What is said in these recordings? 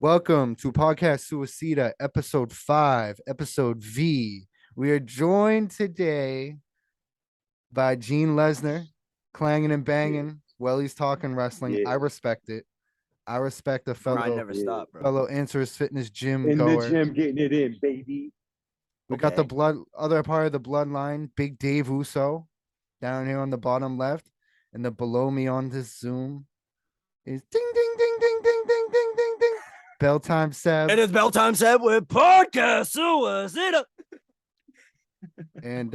Welcome to Podcast Suicida, Episode 5, Episode V. We are joined today by Gene Lesnar, clanging and banging while he's talking wrestling. Yeah. I respect it. I respect a Bro, I fellow never stop, bro. fellow Answers Fitness gym In goer. the gym, getting it in, baby. We got the other part of the bloodline, Big Dave Uso, down here on the bottom left, and the below me on this Zoom is ding ding ding ding ding ding ding ding ding. Bell time, Seb. It is bell time, Seb, with Podcast Suicida. And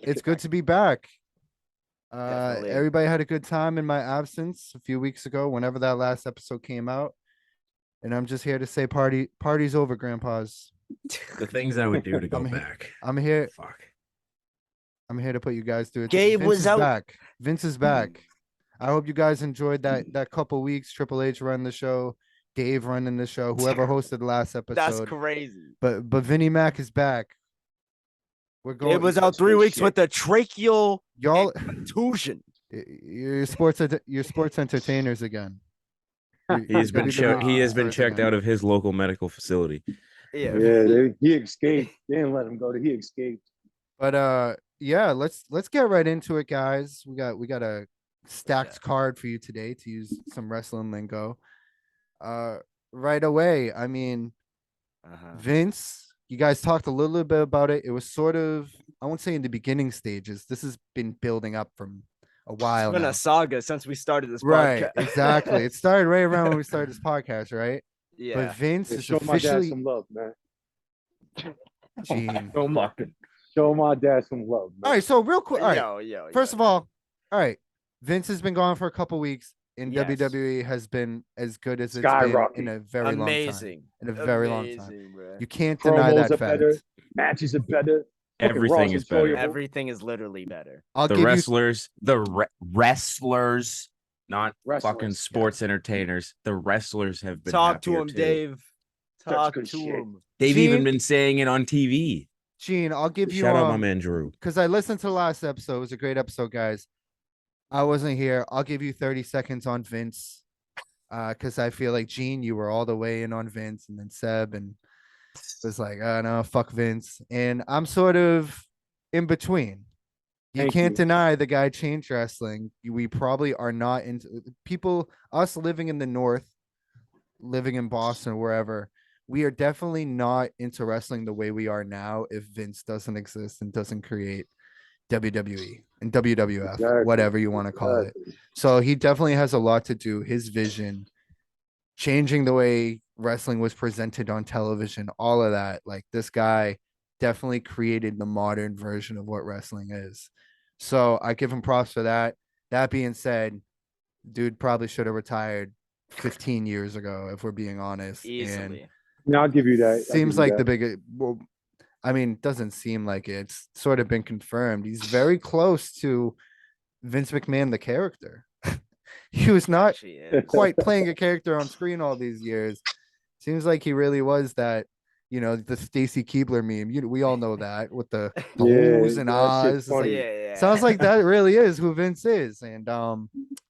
it's good to be back. Definitely. Everybody had a good time in my absence a few weeks ago, whenever that last episode came out. And I'm just here to say party's over, grandpas. The things I would do to go I'm back. I'm here. Fuck. I'm here to put you guys through it. Gabe Vince was is out. back. Vince is back. I hope you guys enjoyed that couple weeks. Triple H running the show, Dave running the show, whoever hosted the last episode. That's crazy. But Vinny Mac is back. We're going. It was out 3 weeks with the tracheal y'all. contusion. You're sports entertainers again. He has been checked out of his local medical facility. Yeah. He escaped. They didn't let him go. He escaped. But yeah, let's get right into it, guys. We got a stacked card for you today, to use some wrestling lingo. Right away. I mean, Vince, you guys talked a little bit about it. It was sort of, I won't say in the beginning stages. This has been building up from a while It's been now. a saga since we started this Right, podcast. exactly. It started right around when we started this podcast, right? Yeah. But Vince is Show my dad officially some love, man. Gene. Show my dad some love, man. All right, so real quick. All right. Yo. First of all right, Vince has been gone for a couple weeks, and Yes. WWE has been as good as it's been Skyrocketing. in a very long time. amazing. In a very long time. Bro. You can't deny Promos that are fact. better. Matches are better. Fucking Everything Raw's is better. enjoyable. Everything is literally better. I'll The give wrestlers, wrestlers, not Wrestlers, fucking yeah. sports entertainers. The wrestlers have been Talk to happier him, too. Dave. Such Talk good to shit. him. They've Gene- even been saying it on TV. Gene, I'll give you Shout out my man Drew. because I listened to the last episode. It was a great episode, guys. I wasn't here. I'll give you 30 seconds on Vince. Because I feel like Gene, you were all the way in on Vince, and then Seb and was like, oh no, fuck Vince. And I'm sort of in between. You Thank can't you. deny the guy changed wrestling. We probably are not into people, us living in the north, living in Boston or wherever. We are definitely not into wrestling the way we are now if Vince doesn't exist and doesn't create WWE and WWF, Exactly. whatever you want to call it. Exactly. So he definitely has a lot to do. His vision, changing the way wrestling was presented on television, all of that. Like, this guy definitely created the modern version of what wrestling is. So I give him props for that. That being said, dude probably should have retired 15 years ago, if we're being honest. And Easily. No, I'll give you that. I'll seems give you like that. the biggest. Well, I mean, doesn't seem like it. It's sort of been confirmed. He's very close to Vince McMahon, the character. He was not Actually, yeah. quite playing a character on screen all these years. Seems like he really was that. The Stacy Keibler meme. We all know that with the Yeah, oohs and that ahs. shit's It's like, funny. Yeah. sounds like that really is who Vince is, and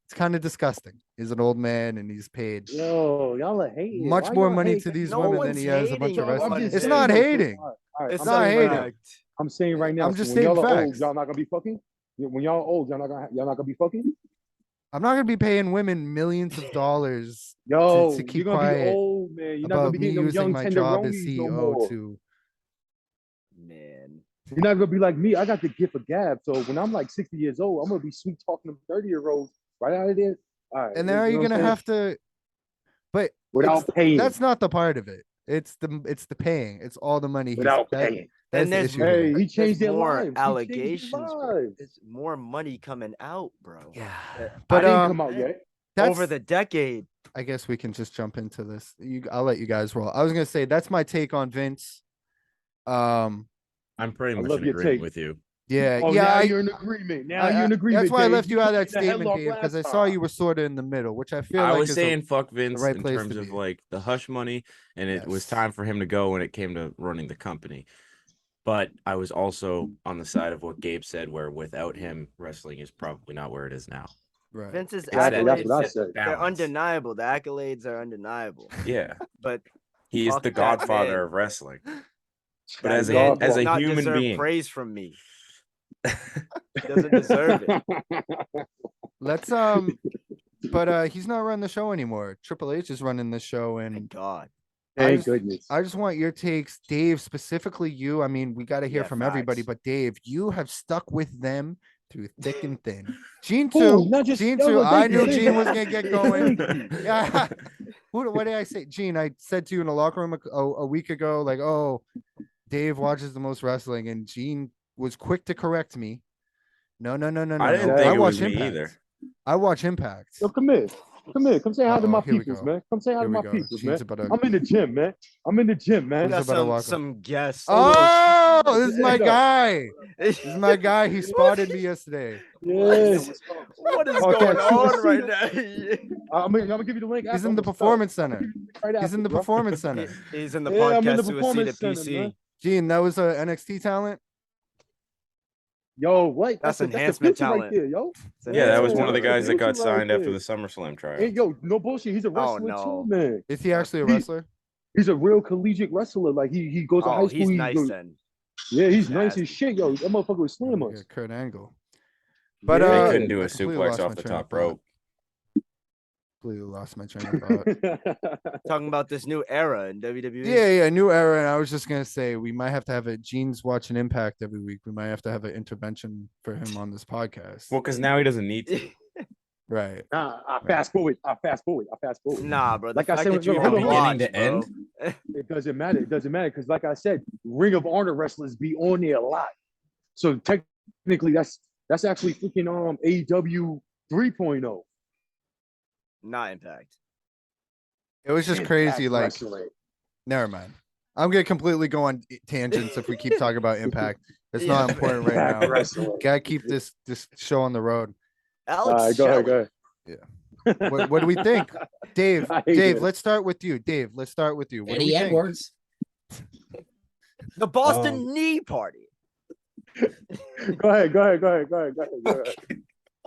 it's kind of disgusting. He's an old man and he's paid Yo, y'all are hating. much Why more y'all money hate? to these No women than one's he has a bunch hating, of bro. I'm wrestlers. just It's saying, not no, hating. All right, It's I'm not saying hating. right now. I'm saying right now. I'm just when y'all stating are old, facts. y'all not gonna be fucking. When y'all are old, y'all not gonna be fucking. I'm not gonna be paying women millions of dollars Yo, to keep you're gonna quiet be old, man. You're not gonna about be me getting them using young my job as tenderonis no CEO more. to. Man. You're not gonna be like me. I got the gift of gab. So when I'm like 60 years old, I'm gonna be sweet talking to 30-year-olds right out of there. All right. And then are you gonna have to? But without paying? that's not the part of it. It's the paying. It's all the money. Without paying. That's And the there's- issue. Hey, here. he changed their There's more lives. He changed their allegations, bro. lives. There's more money coming out, bro. Yeah, I but didn't come out yet. that's, Over the decade. I guess we can just jump into this. I'll let you guys roll. I was gonna say that's my take on Vince. I'm pretty I much love in your agreement take. with you. Yeah, Oh, yeah. now you're in agreement. Now you're in agreement. That's why I Dave. left you out of that took the statement, headlock Dave, because I last saw time. you were sort of in the middle, which I feel I like was is saying fuck Vince right in place terms to of be. like the hush money, and it was Yes. time for him to go when it came to running the company. But I was also on the side of what Gabe said, where without him, wrestling is probably not where it is now. Right. Vince's Exactly, that's accolades, what I said. they're Balance. undeniable. The accolades are undeniable. Yeah, But he is fuck the that godfather man. of wrestling. But That as man a does not human deserve being, praise from me. He doesn't deserve it. Let's but he's not running the show anymore. Triple H is running the show, Thank and God. Thank goodness. I just want your takes, Dave, specifically you. I mean, we got to hear Yeah, from everybody, facts. but Dave, you have stuck with them through thick and thin. Gene Cool, too. not just Gene yo, too. well, I thank you, knew thank Gene you. was gonna get going. Thank you. Yeah. What did I say, Gene? I said to you in the locker room a week ago, like, "Oh, Dave watches the most wrestling," and Gene was quick to correct me. No. I didn't No. think I it watch was me Impact. either. I watch Impact. Yo, come here. Come say hi to my Here we peoples, go. man. Come say hi Here to we my go. peoples, Gene's man. about to. I'm in the gym, man. I'm in the gym, man. We got He's about to walk some guests. Oh, this is my What's up? guy. This is my guy. He spotted me yesterday. Yeah. What is Okay, going on Suicida. right now? I'm gonna give you the link. He's after. in the I'm gonna performance start. center. Right He's after, in the bro. performance center. He's in the Yeah, I'm in the podcast performance Suicida center, PC. man. Gene, that was a NXT talent. Yo, what? That's the enhancement picture right talent. there, yo. Yeah, that was one of the that's guys that picture got right signed after there. the SummerSlam trial. Hey, yo, no bullshit. He's a Oh, wrestler no. too, man. Is he actually a wrestler? He's a real collegiate wrestler. Like he goes to high Oh, school. he's he nice goes, then. yeah, he's nice Nasty. as shit, yo. That motherfucker was slam Yeah, us. Kurt Angle. But They Yeah. couldn't do I a completely suplex lost my off the train of top thought. rope. Completely lost my train of thought. Talking about this new era in WWE. Yeah, new era. And I was just gonna say we might have to have a Gene's watching Impact every week. We might have to have an intervention for him on this podcast. Well, because now he doesn't need to. Right. Nah, I fast forward. Nah, bro. The Like I fact said, that you no, even hold on, beginning watch, to end? bro. It doesn't matter. It doesn't matter because, like I said, Ring of Honor wrestlers be on there a lot. So technically, that's actually freaking AEW 3.0. Not Impact. It was just crazy. Impact Like, Wrestling. never mind. I'm gonna completely go on tangents if we keep talking about Impact. It's Yeah. not important right Impact now. Wrestling. Gotta keep this show on the road. All Alex right, go Shelley. ahead. What do we think, Dave? I hate Dave, it. let's start with you. Dave, let's start with you. What do we Eddie think? Edwards. The Boston Knee Party. Go ahead.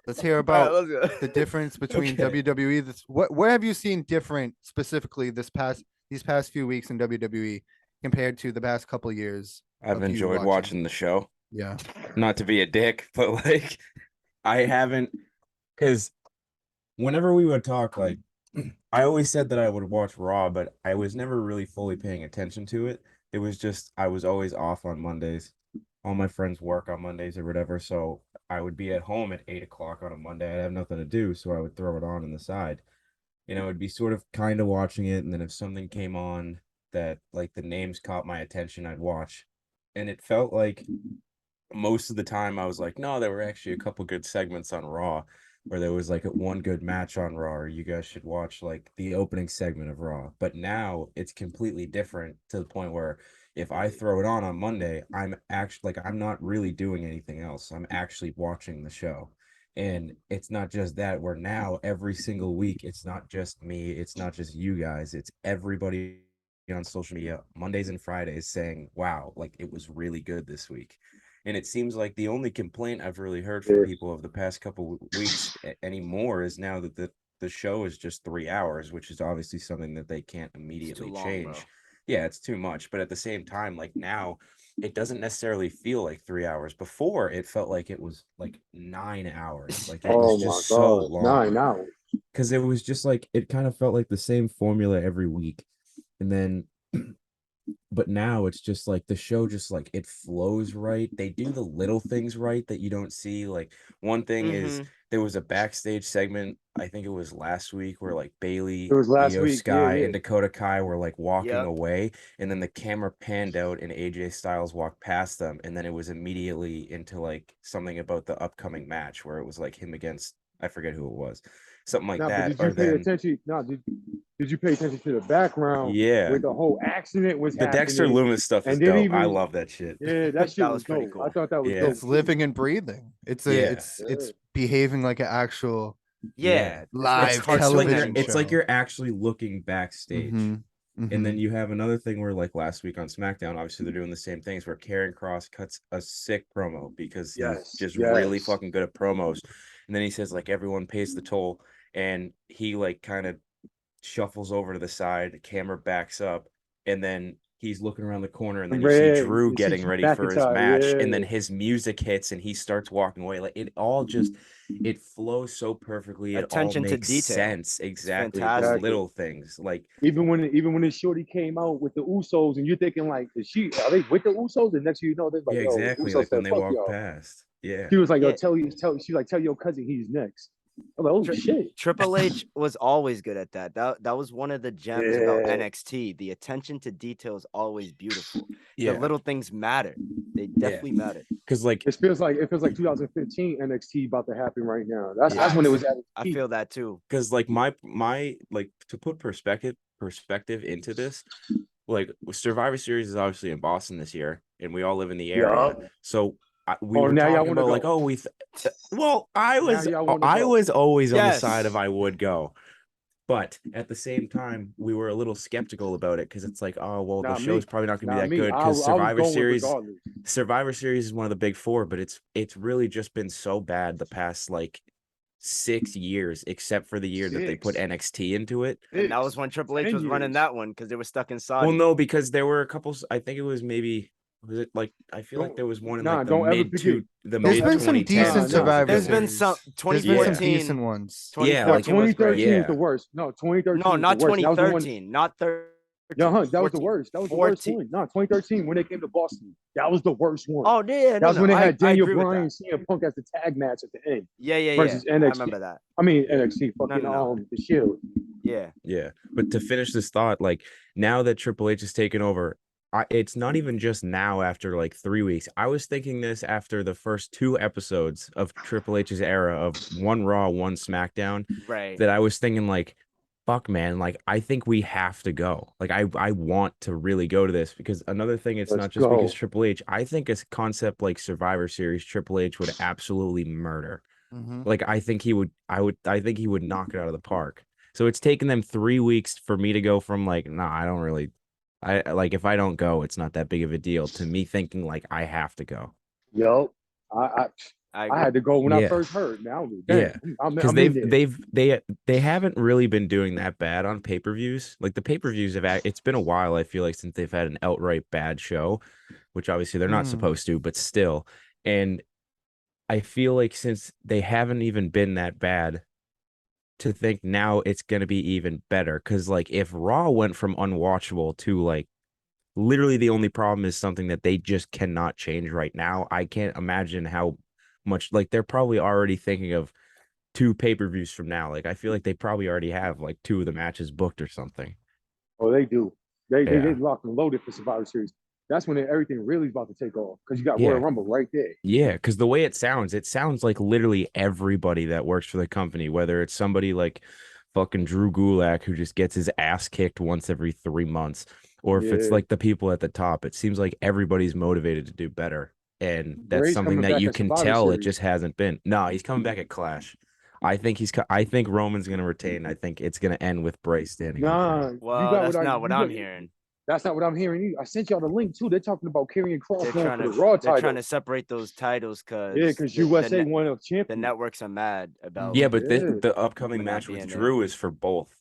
Let's hear All about right, let's go. the difference between Okay. WWE. What have you seen different specifically these past few weeks in WWE compared to the past couple years? I've of you enjoyed watching the show. Yeah. Not to be a dick, but like I haven't, because whenever we would talk, like I always said that I would watch Raw, but I was never really fully paying attention to it. It was just I was always off on Mondays. All my friends work on Mondays or whatever, so I would be at home at 8 o'clock on a Monday. I'd have nothing to do, so I would throw it on the side. It'd be sort of kind of watching it, and then if something came on that like the names caught my attention, I'd watch. And it felt like most of the time I was like, no, there were actually a couple good segments on Raw where there was like one good match on Raw, or you guys should watch like the opening segment of Raw. But now it's completely different to the point where if I throw it on Monday, I'm actually like, I'm not really doing anything else. I'm actually watching the show. And it's not just that, where now every single week, it's not just me, it's not just you guys, it's everybody on social media Mondays and Fridays saying, wow, like it was really good this week. And it seems like the only complaint I've really heard from people of the past couple weeks anymore is now that the show is just 3 hours, which is obviously something that they can't immediately change. Bro. Yeah, it's too much. But at the same time, like now, it doesn't necessarily feel like 3 hours. Before, it felt like it was like 9 hours. Like it was just so long. 9 hours. Because it was just like, it kind of felt like the same formula every week. And then but now it's just like the show just like it flows right. They do the little things right that you don't see. Like one thing is there was a backstage segment, I think it was last week, where like Bailey, It was last Io week, Sky, yeah. and Dakota Kai were like walking Yep. away, and then the camera panned out and AJ Styles walked past them, and then it was immediately into like something about the upcoming match where it was like him against, I forget who it was. Something like that. Did you pay attention? No, did you pay attention to the background? Yeah. Where the whole accident was The happening? Dexter Loomis stuff is And then dope. even- I love that shit. Yeah, that shit That was was pretty dope. cool. I thought that was Yeah. dope. It's living and breathing. It's behaving like an actual Yeah. live It's cartoon television anymore. It's like you're actually looking backstage. Mhm, And then mhm. you have another thing where, like last week on SmackDown, obviously they're doing the same things where Karrion Kross cuts a sick promo because he's Yes, just really yes. fucking good at promos. and then he says like everyone pays the toll, and he like kind of shuffles over to the side, the camera backs up, and then he's looking around the corner, and then you see Red, Drew you see getting ready for his McIntyre, match, and then yeah. his music hits and he starts walking away. Like it all just it flows so perfectly. It all Attention to makes detail. sense. It's Exactly. The fantastic. Exactly. little things. Like Even when the shorty came out with the Usos, and you're thinking like, are they with the Usos? And next thing you know, they're like, yeah, yo, exactly. Usos Like when said, they fuck walk y'all. past. Yeah. She was like, yo, Yeah. she's like, tell your cousin he's next. I'm like, oh shit. Triple H was always good at that. That was one of the gems about Yeah. NXT. The attention to detail is always beautiful. The Yeah. little things matter. They definitely matter. Because like It feels like 2015 NXT about to happen right now. That's Yeah. when it was at its I peak. feel that too. because like my like to put perspective into this, like Survivor Series is obviously in Boston this year, and we all live in the area. Yeah. So we Oh, were now y'all talking want to about like, go. oh, well, Now y'all want to I go. was always on the Yes. side of I would go. But at the same time, we were a little skeptical about it because it's like, oh, well, the Not show's me. probably not going to be Not that me. good I because was going regardless. Survivor Series is one of the big four, but it's really just been so bad the past like 6 years, except for the year that they put 6. NXT into it. And that was when Triple H 10 was running years. that one because they were stuck in Saudi. Well, no, because there were a couple. I think it was maybe was it like I feel like there was one in like the Don't ever mid forget. to the There's mid been some 2010s. decent Nah, nah. Survivor There's been Series. some There's been some 2014. decent ones. Yeah, 2014 like was great. 2013 is Yeah. the worst. No, 2013 No, is not the worst. That was the one. 2013. Not 13. Yeah, that was the 14. worst. That was the worst 14. one. No, 2013 when they came to Boston. That was the worst one. Oh, yeah. That was when they had I Daniel agree with Bryan that. and CM Punk as the tag match at the end Yeah. versus I NXT. remember that. I mean Yeah. NXT, fucking No. the Shield. Yeah. Yeah, but to finish this thought, like now that Triple H has taken over, it's not even just now after like 3 weeks. I was thinking this after the first 2 episodes of Triple H's era of one Raw, one SmackDown, Right. that I was thinking like, fuck, man, like I think we have to go. Like I want to really go to this because another thing, it's Let's not just because go. Triple H. I think a concept like Survivor Series, Triple H would absolutely murder. Mhm. Like I think he would, I think he would knock it out of the park. So it's taken them 3 weeks for me to go from like, nah, I don't really, I like if I don't go, it's not that big of a deal to me thinking like I have to go. Yo, I I agree. had to go when I Yeah. first heard. Now, Yeah. I'm Because in there. they haven't really been doing that bad on pay-per-views. Like the pay-per-views it's been a while, I feel like, since they've had an outright bad show, which obviously they're not supposed to, but still. And I feel like since they haven't even been that bad, to think now it's going to be even better. Because like if Raw went from unwatchable to like literally the only problem is something that they just cannot change right now, I can't imagine how much, like, they're probably already thinking of 2 pay-per-views from now. Like I feel like they probably already have like 2 of the matches booked or something. Oh, they do. They Yeah. locked and loaded for Survivor Series. That's when everything really is about to take off because you got Yeah. Royal Rumble right there. Yeah, because the way it sounds like literally everybody that works for the company, whether it's somebody like fucking Drew Gulak who just gets his ass kicked once every 3 months, or if it's Yeah. like the people at the top, it seems like everybody's motivated to do better. And that's Bray's something coming that back you at can Survivor tell it Series. just hasn't been. No, he's coming back at Clash. I think I think Roman's gonna retain. I think it's gonna end with Bray standing on Nah, top. you Well, got that's what not what you I'm got- hearing. That's not what I'm hearing. I sent y'all the link too. They're talking about Karrion Cross They're going trying for to the Raw they're title. trying to separate those titles because because USA won a the champion. networks are mad about. Yeah, but Yeah. the upcoming Roman not match with being there. Drew is for both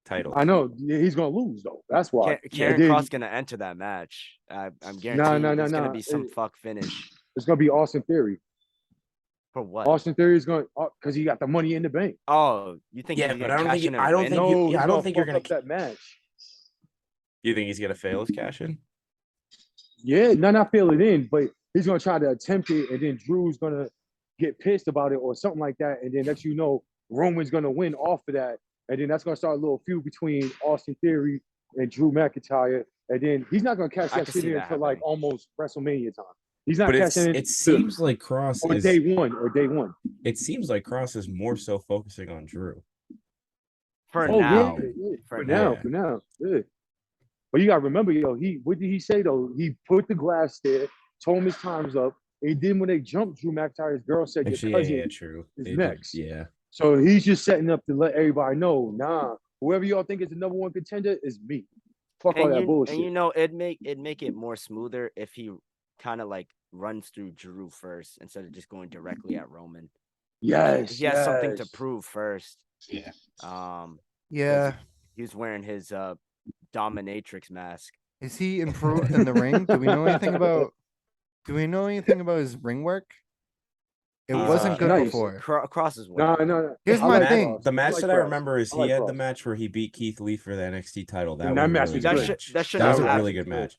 titles. I know he's gonna lose though. That's why. Karrion then- Cross gonna enter that match. I'm guaranteeing there's gonna be some fuck finish. It's gonna be Austin Theory. For what? Austin Theory is going because he got the money in the bank. Oh, you think Yeah, he's but gonna I don't cash think in and I don't win? think No, you, he's I don't think you're fuck gonna. up that match. You think he's gonna fail his cash in? Yeah, not fill it in, but he's gonna try to attempt it, and then Drew's gonna get pissed about it or something like that, and then next you know, Roman's gonna win off of that, and then that's gonna start a little feud between Austin Theory and Drew McIntyre, and then he's not gonna catch I that can shit see in that until like happening. almost WrestleMania time. He's not But catching it seems like Cross or is. day one. It seems like Cross is more so focusing on Drew. For Oh now. yeah. For For now, yeah. But you gotta remember, what did he say though? He put the glass there, told him his time's up. And then when they jumped Drew McIntyre's girl said Actually, your cousin true. is They did, next. yeah. So he's just setting up to let everybody know, nah, whoever y'all think is the number one contender is me. Fuck all that bullshit. And you know, it'd make it more smoother if he kind of like runs through Drew first instead of just going directly at Roman. Yes, he has something to yes. prove first. Yeah. Yeah. He was wearing his dominatrix mask. Is he improved in the ring? Do we know anything about? Do we know anything about his ring work? It wasn't good nice. before. Cross is No, working. no, no. Here's I my like thing. Cross. The match I like that I Cross. remember is I he like had the Cross. match where he beat Keith Lee for the NXT title. That And was that a match really was good good. match. That shouldn't That was have a really happened. good match.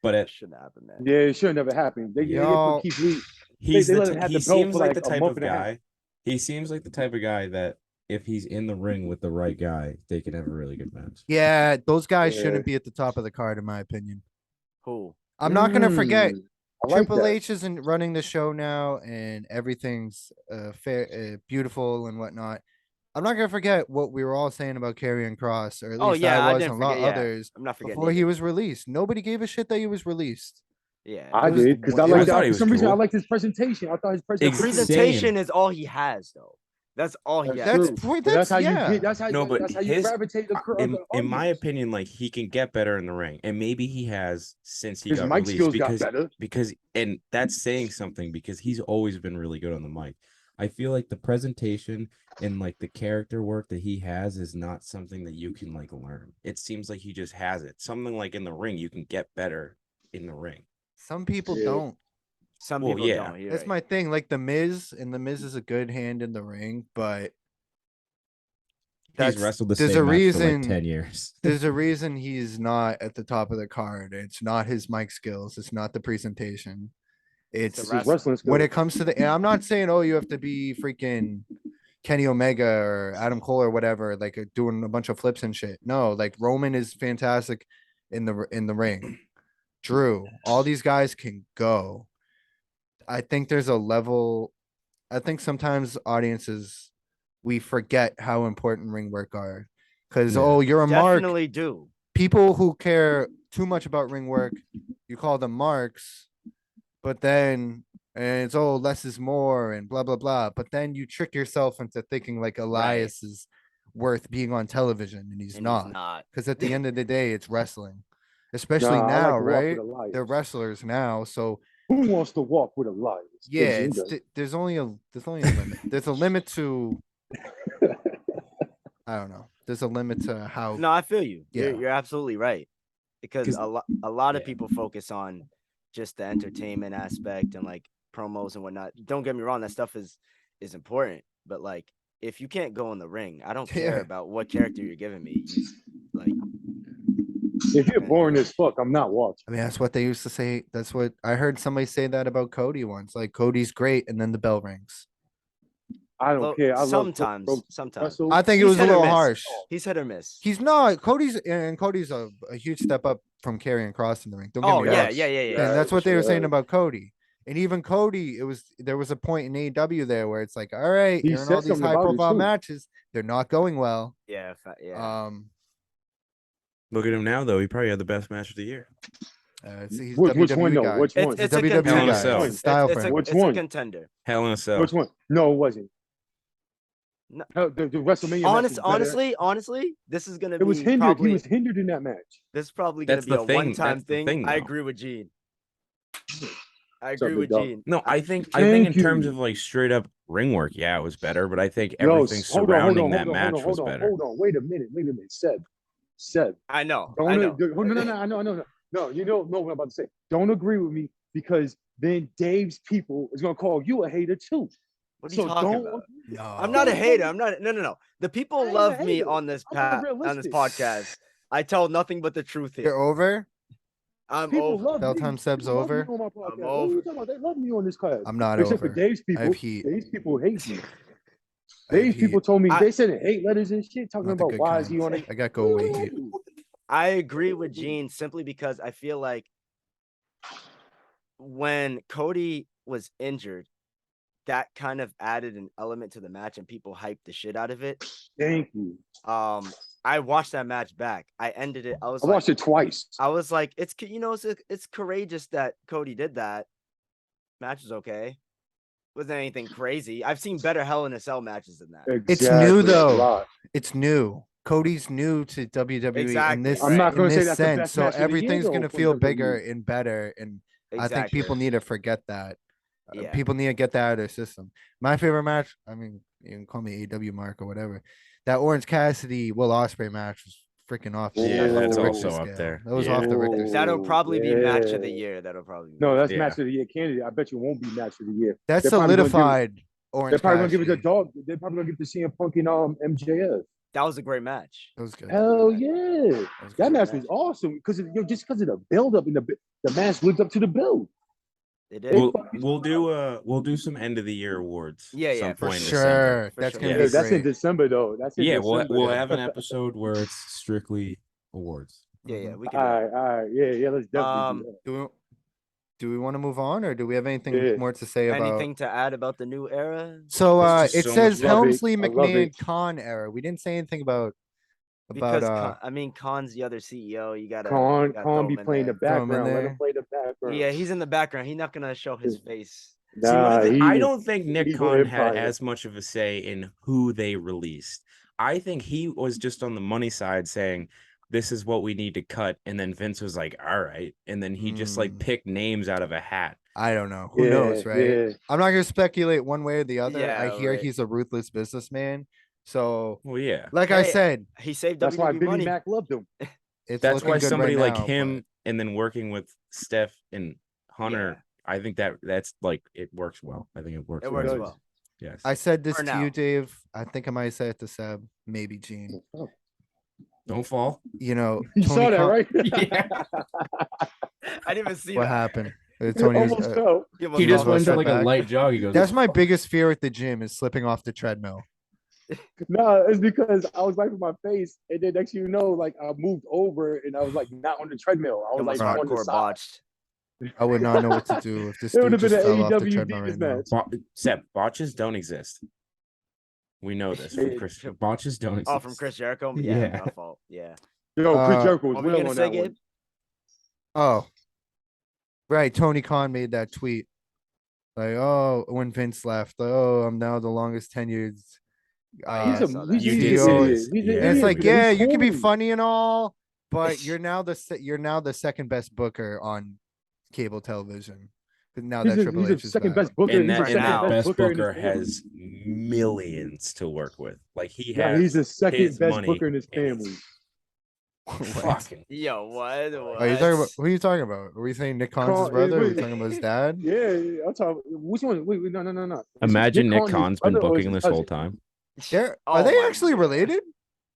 But That it, shouldn't happen, man. Yeah, it should never happen. They Y'all- put Keith Lee. he's they the let him have he the belt seems for like like the a type month of and a half. guy. He seems like the type of guy that if he's in the ring with the right guy, they can have a really good match. Yeah, those guys Yeah. shouldn't be at the top of the card, in my opinion. Who? I'm not gonna forget. I like Triple that. H isn't running the show now, and everything's fair, beautiful, and whatnot. I'm not gonna forget what we were all saying about Karrion Cross, or at Oh least yeah, I I was, didn't and a lot forget. of Yeah, others I'm not forgetting before he either. was released. Nobody gave a shit that he was released. Yeah, I It was- did because I it like was- thought that. he For was some reason, I cool. liked his presentation. I thought his presentation. presentation is all he has, though. That's all he That's has. true. But that's that's how yeah. you get. That's how. No, but that's how you his gravitate the in my audience. opinion, like he can get better in the ring, and maybe he has since he His got mic released skills got better. because and that's saying something because he's always been really good on the mic. I feel like the presentation and like the character work that he has is not something that you can like learn. It seems like he just has it. Something like in the ring, you can get better in the ring. Some people Yeah. don't. Some Well, people yeah. don't. You're That's right. my thing. Like the Miz, and the Miz is a good hand in the ring, but He's wrestled the there's same a match for like reason. 10 years. There's a reason he's not at the top of the card. It's not his mic skills. It's not the presentation. It's It's his wrestling when skills. it comes to the. And I'm not saying, oh, you have to be freaking Kenny Omega or Adam Cole or whatever, like doing a bunch of flips and shit. No, like Roman is fantastic in the ring. Drew, all these guys can go. I think there's a level. I think sometimes audiences we forget how important ring work are, because Yeah. oh, you're a mark. Definitely do. People who care too much about ring work, you call them marks, but then and it's oh less is more and blah blah blah. But then you trick yourself into thinking like Elias is worth being on television, and he's And not. he's not. Because at the end of the day, it's wrestling, especially Nah, I now, like to walk right? with Elias. They're wrestlers now, so Who wants to walk with Elias? yeah, Who it's does? there's only a limit. There's a limit to I don't know. There's a limit to how No, I feel you. Yeah. You're absolutely right. Because 'Cause- a lot of yeah. people focus on just the entertainment aspect and like promos and whatnot. Don't get me wrong, that stuff is important. But like if you can't go in the ring, I don't care Yeah. about what character you're giving me. Like If you're boring as fuck, I'm not watching. I mean, that's what they used to say. That's what I heard somebody say that about Cody once. Like Cody's great, and then the bell rings. I don't well, care. I love sometimes. wrestle. I think it He's was a hit or little miss. harsh. He's hit or miss. He's not. Cody's a huge step up from Karrion Cross in the ring. Don't get Oh me yeah, wrong. yeah. And that's what they were saying yeah. about Cody. And even Cody, there was a point in AEW there where it's like, all right, He you're in said all these something high about it, profile too. matches. They're not going well. Yeah, yeah. Look at him now, though. He probably had the best match of the year. He's Which WWE one though? guy. Which one? It's He's a WWE contender. Hell in a guy. Cell. It's a style for him. Which It's one? a contender. Hell in a Cell. Which one? No, it wasn't. No. The WrestleMania. match was better. Honestly, this is gonna It be was hindered. probably He was hindered in that match. this is probably gonna That's be the a thing. one-time That's the thing. thing, I though. agree with Gene. I What's up, agree big with dog? Gene. No, I think Thank in terms you. of like straight up ring work, yeah, it was better. But I think Yo, everything surrounding that match was hold on, better. hold on. Wait a minute. Seb. I know. No, I know. no. You don't know what I'm about to say. Don't agree with me because then Dave's people is gonna call you a hater too. What are you talking about? No, I'm not a hater. I'm not. No. The people ain't a love me hater. on this I'm on this realistic. podcast. I tell nothing but the truth You're here. over. I'm People over. love Bell me. time Seb's People love me over. on my podcast. I'm What are over. you talking about? They love me on this class. I'm not Except over. for Dave's people. I have heat. Dave's people hate me. I have Dave's heat. people told me I- they sent hate letters and shit talking Not the about good why is kind. he on it. I got go away heat. I agree with Gene simply because I feel like when Cody was injured, that kind of added an element to the match and people hyped the shit out of it. Thank you. I watched that match back. I ended it. I watched it twice. I was like, it's courageous that Cody did that. Match was okay. Wasn't anything crazy. I've seen better Hell in a Cell matches than that. It's Exactly. new A though. lot. It's new. Cody's new to WWE in Exactly, this, I'm not in gonna say this that's the sense. best So match of the year, everything's though, gonna for feel WWE. bigger and better. And I think Exactly. people need to forget that. Yeah. People need to get that out of their system. My favorite match, I mean, you can call me AW Mark or whatever. That Orange Cassidy Will Ospreay match was freaking off. Yeah, off that's the Richter also up scale. there. That was Yeah. off the Richter scale. That'll probably be match of the Yeah. year. That'll probably be No, match. that's Yeah. match of the year candidate. I bet you it won't be match of the year. That's They're probably gonna give it- solidified They're Orange probably gonna give it to Cassidy. dog. They're probably gonna give it to CM Punk and MJF. That was a great match. That was good. Hell yeah, was that good. match was awesome because just because of the build up and the match lived up to the build. They did. We'll do some end of the year awards. Yeah, some For point in December. sure. For That's sure. gonna Yeah, be that's in great. December though. That's in Yeah, December. we'll have an episode where it's strictly awards. Yeah, we All can. do it. right, yeah. Let's definitely do that. Do we want to move on, or do we have anything Yeah. more to say about? Anything to add about the new era? So There's just it so says much- Love it. Helmsley, I love McMahon, it. Khan era. We didn't say anything about Because Khan's the other CEO. You gotta Khan throw be him in playing the there. Throw him in background. Let there. him play the background. Yeah, he's in the background. He's not gonna show his face. See, Nah, I don't think Nick evil Khan had empire. as much of a say in who they released. I think he was just on the money side saying, this is what we need to cut. And then Vince was like, all right. And then he just like picked names out of a hat. I don't know. Who knows, right? Yeah. I'm not gonna speculate one way or the other. Yeah, I hear right. he's a ruthless businessman. So, Well, yeah. like I Hey, said, He saved That's why WWE Billy money. Mack loved him. it's That's looking why good somebody right like now, him and then working with Steph and Hunter, I think that's like it works well. I think it works It well. works does. well. Yes. I said this For to now. you, Dave. I think I might have said it to Seb, maybe Gene. Don't fall. You know, You saw that, Khan- right? Yeah. I didn't even see What that. happened? Tony was, Almost fell. He almost He just fell. went step to like a back. light jog. He goes, that's my biggest fear at the gym is slipping off the treadmill. No, it's because I was wiping my face, and then next thing you know, like I moved over, and I was like not on the treadmill. I was Almost like on the hardcore side. botched. I would not know what to do if this It dude would have just been an fell off the AEW treadmill right Divas now. match. Seb, botches don't exist. We know this from Chris. Botches don't exist. Oh, from Chris Jericho? Yeah, Yeah. my fault. Yeah. Yo, Chris Jericho was What were you well gonna on say, that Gabe? one. Oh, right. Tony Khan made that tweet. Like, oh, when Vince left, oh, I'm now the longest tenured. yeah, I saw that. You he's did an say idiot. this. He's an Yeah. And it's idiot like, because yeah, he's you can be corny. funny and all, but you're now the second best booker on cable television. Now that Triple He's H the is second back. best booker. And He's the that, Right and second now. that best booker in booker his family. has millions to work with. Like he Yeah, has. he's the second his best money booker in his and it's family. Fucking. Yo, what? Are you talking about? Who are you talking about? Are we saying Nick Khan's his Khan- brother? Or are we wait. talking about his dad? Yeah, I'm talking. Which one? Wait, no. Is Imagine Nick Khan his Khan's been brother or booking his this whole cousin? time. Are Oh they my actually God. related?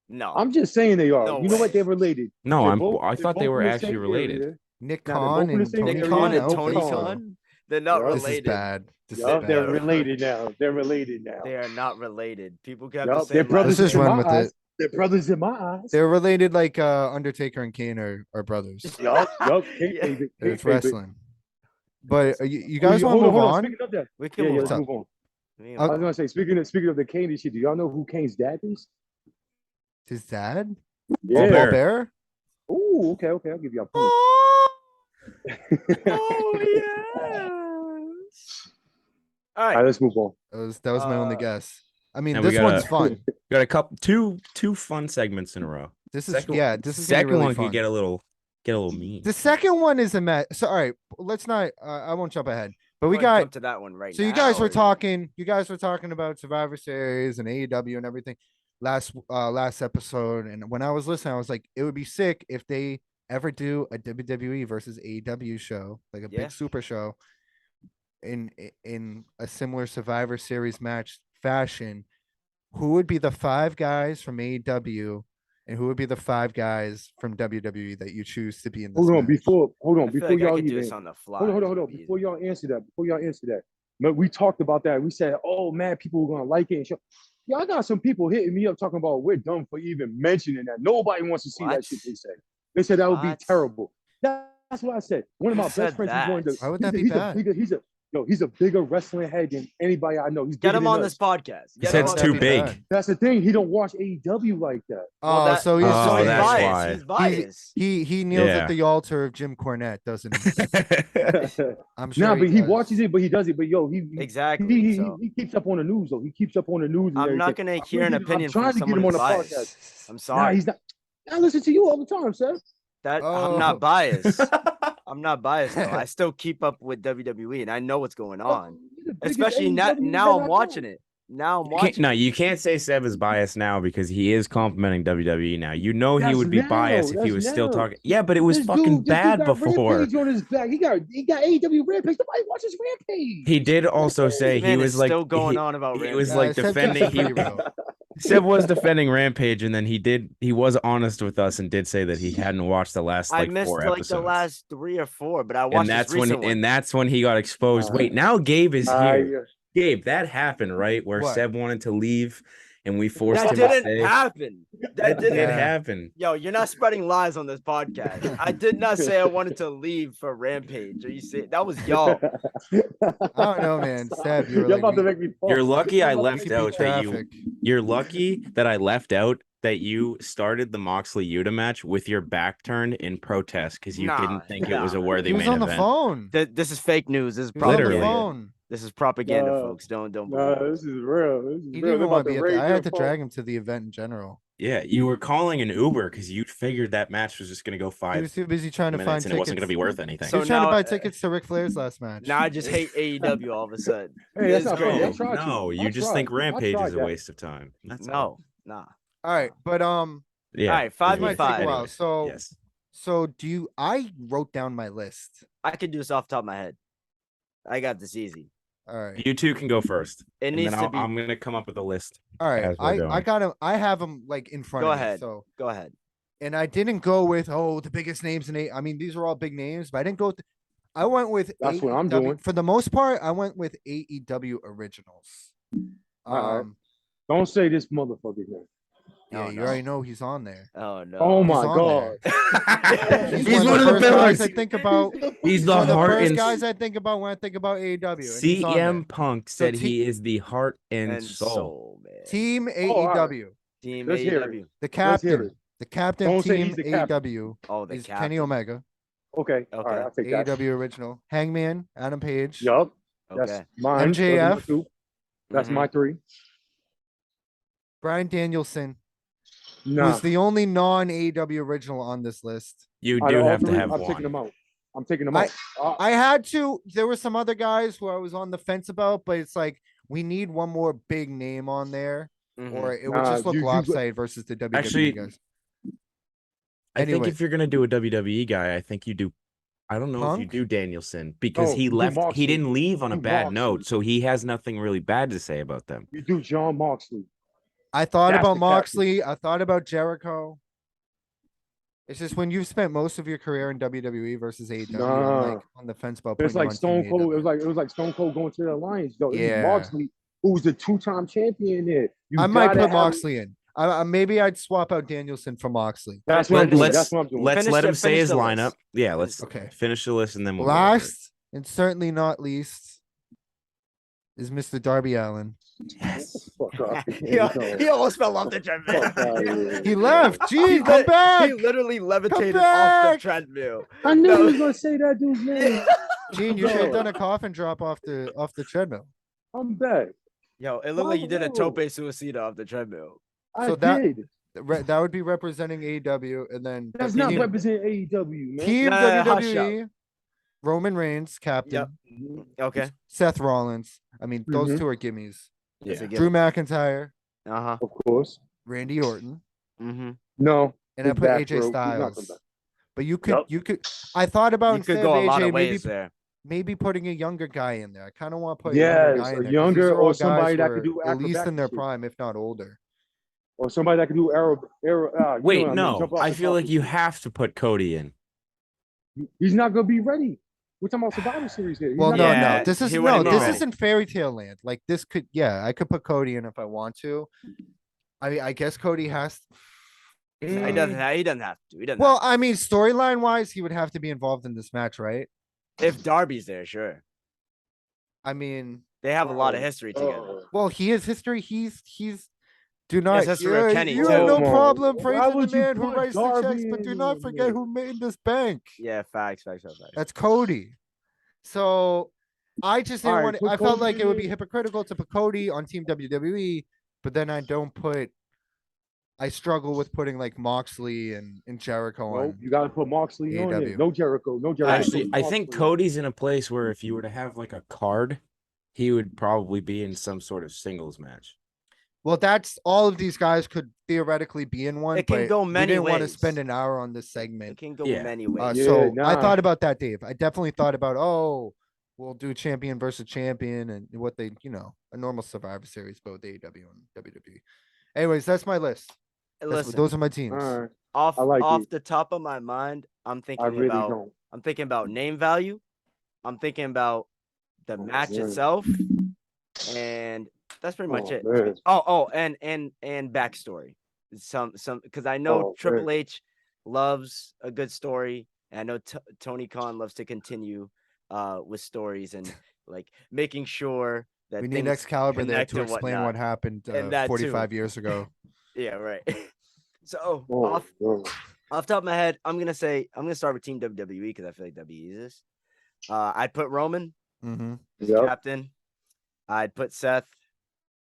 No. I'm just saying they are. No You know way. what? They're related. No, They're I they're thought they both were in the actually same related. area. Nick Nah, they're Khan both in the and same Tony Nick area. Khan Khan. and I Tony hope so. Khan? They're not Yeah. This is related. bad. This is Yup, they're bad. related now. They're related now. They are not related. People can have Yup, the they're same brothers Let's just in run my with eyes. it. They're brothers in my eyes. They're related like Undertaker and Kane are brothers. Yup. Yeah. It's wrestling. But you guys want to hold move on. on? Speaking of that, We can yeah, move let's on. move on. We I can was move gonna say, speaking of the Kane and shit, do y'all know who Kane's dad is? His dad? Yeah. Paul Bear. Bear? Ooh, okay, I'll give you a point. Oh, yes. All All right, right. let's move on. That was my only Uh, guess. I mean, and we this one's got fun. Got a couple two fun segments in a row. This is Second, this is gonna be second really one fun. could get a little mean. The second one is a mess. So all right, let's not. I won't jump ahead. But we Wanna got. jump to that one right So now. you guys were or- talking. You guys were talking about Survivor Series and AEW and everything last episode. And when I was listening, I was like, it would be sick if they ever do a WWE versus AEW show, like a Yeah. big super show, in a similar Survivor Series match fashion. Who would be the 5 guys from AEW, and who would be the 5 guys from WWE that you choose to be in this Hold on, match? before I feel before like I y'all could do even this on the fly. hold on. Easy. Before y'all answer that, but we talked about that. We said, oh man, people are gonna like it. And show. Yeah, I got some people hitting me up talking about we're dumb for even mentioning that. Nobody wants to see that What? shit. They said that would be What? terrible. That's what I said. One of Who my said best friends is going to. that? Why would that be bad? He's a bigger wrestling head than anybody I know. He's Get bigger him than on us. this podcast. He Get said him it's on That'd too be big. bad. That's the thing. He don't watch AEW like that. Well, So he's Oh, he's that's biased. why. He's biased. he kneels Yeah. at the altar of Jim Cornette, doesn't he? I'm sure. Nah, but he does. watches it, but he does it. But yo, he Exactly. he, so he keeps up on the news though. He keeps up on the news. And I'm not everything. gonna hear an I'm opinion trying from to get someone him on who's the biased. podcast. I'm Nah, sorry. he's not. I listen to you all the time, sir. That Oh. I'm not biased. I'm not biased though. I still keep up with WWE and I know what's going on. He's the biggest Especially now, AEW now fan I'm I watching know. it. Now I'm You can't, watching. no, you can't say Seb is biased now because he is complimenting WWE now. You know he That's would be now. biased if he That's was still now. talking. Yeah, but it was fucking This dude bad got before. Rampage on his back. He got AEW Rampage. Nobody watches Rampage. He did also say Man he was is like still going on about he was Rampage. like Seb keeps defending it pretty real. Seb was defending Rampage, and then he was honest with us and did say that he hadn't watched the last I like missed 4 like episodes. the last 3 or 4, but I and watched this that's when recent one. and that's when he got exposed. Wait, now Gabe is here. Gabe, that happened, right? Where What? Seb wanted to leave and we forced That him to didn't stay. happen. That It did didn't. happen. Yo, you're not spreading lies on this podcast. I did not say I wanted to leave for Rampage. Are you saying that was y'all? I don't know, man. Seb, you were You're like, about to make me fall. You're lucky I You're about to left make me out that traffic. you're lucky that I left out that you started the Moxley Yuta match with your back turned in protest because you didn't think it was a worthy he was main on the event. phone. This is fake news. This is He was on the Literally. phone. This is propaganda, No. folks. Don't Nah, believe it. this is real. This is He real. didn't even They're want about to be at raid that. I your had to phone. drag him to the event in general. Yeah, you were calling an Uber because you figured that match was just going to go He 5 was too busy trying to minutes find and it wasn't going to tickets. be worth anything. He So was trying to now- buy tickets to Ric Flair's last match. Now I just hate AEW all of a sudden. Hey, that's It's not funny. I great. tried No, to. you I just tried. think I Rampage tried is a that. waste of time. That's all. No, nah. All right, but Yeah. All right, 5v5. this might take a while. Anyways, So, yes. so do you? I wrote down my list. I could do this off the top of my head. I got this easy. All right, You two can go first. It And needs then to be. I'm going to come up with a list. all right. as we're I going. got him. I have them like in front Go of me. ahead. So, Go ahead. and I didn't go with the biggest names in I mean, these are all big names, but I didn't go. I went with That's what I'm AEW doing. for the most part. I went with AEW originals. All right. Don't say this motherfucker's name. Yeah, Oh, you no. already know he's on there. Oh no. Oh my He's on god. there. He's one one of of the the first guys pillars. I think about. He's the One of the heart first and guys I think about when I think about AEW. And he's on there. CM Punk said he is the heart and, And soul. soul, man. Team all right. AEW. Team Let's hear AEW. The Let's hear captain. it. The captain Don't of say Team he's the captain. AEW Oh, the is captain. Kenny Omega. Okay. All right. Okay. I'll take that. AEW original. Hangman, Adam Page. Yup. Okay. That's mine. MJF. Number 2. That's Mhm. my 3. Brian Danielson, Nah. who's the only non-AEW original on this list. You Out do of all have to 3, have I'm taking them one. out. I'm taking them out. I had to. There were some other guys who I was on the fence about, but it's like we need one more big name on there, Mhm. or it would Nah, just look you- lopsided versus the WWE Actually, guys. I think Anyway. if you're gonna do a WWE guy, I think you do. I don't know if you Punk? do Danielson because No, he you do left. He Moxley. didn't leave on a Do bad Moxley. note, so he has nothing really bad to say about them. You do John Moxley. I thought That's about the captain. Moxley. I thought about Jericho. It's just when you've spent most of your career in WWE versus AEW, I'm like on the fence about. It's putting him like on Stone Team Cold. AEW. It was like Stone Cold going to the Alliance, though. This is Yeah. Moxley, who's the 2-time champion there. You I might gotta put have- Moxley in. Maybe I'd swap out Danielson for Moxley. That's what I'm doing. Let's That's what I'm doing. let's Finish let the- him say finish his the lineup. list. Yeah, let's Okay. finish the list and then we'll go over it. Last and certainly not least is Mr. Darby Allin. Yes. Fuck off. He almost fell off the treadmill. Fuck outta here. He left. He Gee, come lit- back. He literally levitated off back. the treadmill. I knew No. he was gonna say that dude's name. Gene, you should have No. done a coffin drop off the treadmill. I'm back. Yo, it looked like you did a No. tope suicida off the treadmill. I So that- did. That would be representing AEW, and then That's not Team, representing AEW, man. Team Nah, hot WWE. Roman Reigns, captain. Yep. Okay. Seth Rollins. I mean, those Mhm. two are gimmies. It's a Yeah. given. Drew McIntyre, Uh-huh. Of course. Randy Orton, Mm-hmm. No. and I He's put back, AJ bro. He's not coming Styles. back. But you could, Yup. I thought about You instead could go of a lot AJ, of ways there. maybe putting a younger guy in there. I kind of want to put Yes, a younger guy in a there. 'cause younger these are all or somebody guys that who could do are at least in their acrobatic shit. prime, if not older. Or somebody that could do Wait, jump no. off I the feel top like and you shit. have to put Cody in. He's not gonna be ready. We're talking about Survivor Series here. He's Well, not no, gonna be Yeah, no. This he is wouldn't no. be This ready. isn't fairy tale land. Like this could, yeah, I could put Cody in if I want to. I mean, I guess Cody has. He doesn't have, he doesn't have to. He doesn't Well, have I mean, storyline wise, he would have to be involved in this match, right? to. If Darby's there, sure. I mean, They have a lot of history together. well, he is history. He's. Do not. history of Kenny, you have too. no Come on. problem Why praising the would you man who put writes the checks, Darby but do in not forget there? who made this bank. Yeah, facts. That's Cody. So I just didn't All right, want. put I felt Cody like in it would be there. hypocritical to put Cody on Team WWE, but then I don't put. I struggle with putting like Moxley and Jericho Nope, on you gotta put Moxley on there. AEW. No Jericho, no Jericho. Actually, put I think Moxley. Cody's in a place where if you were to have like a card, he would probably be in some sort of singles match. Well, that's all of these guys could theoretically be in one, It can but go we many didn't want to ways. spend an hour on this It segment. can go Yeah. many ways. Yeah, So I nah. thought about that, Dave. I definitely thought about, we'll do champion versus champion and what they, a normal Survivor Series, both AEW and WWE. Anyways, that's my list. Listen, Those are my teams. All right. off I like off it. the top of my mind, I'm I thinking really about don't. I'm thinking about name value. I'm thinking about the match man. itself, and that's pretty much it. Man. And backstory. Some because I know Triple Man. H loves a good story, and I know Tony Khan loves to continue with stories and like making sure that We need things Excalibur there connect to and explain whatnot. what happened And that too. 45 years ago. Yeah, right. So Oh, no. off the top of my head, I'm gonna start with Team WWE because I feel like that'd be easiest. I'd put Roman Mm-hmm. as Yep. captain. I'd put Seth.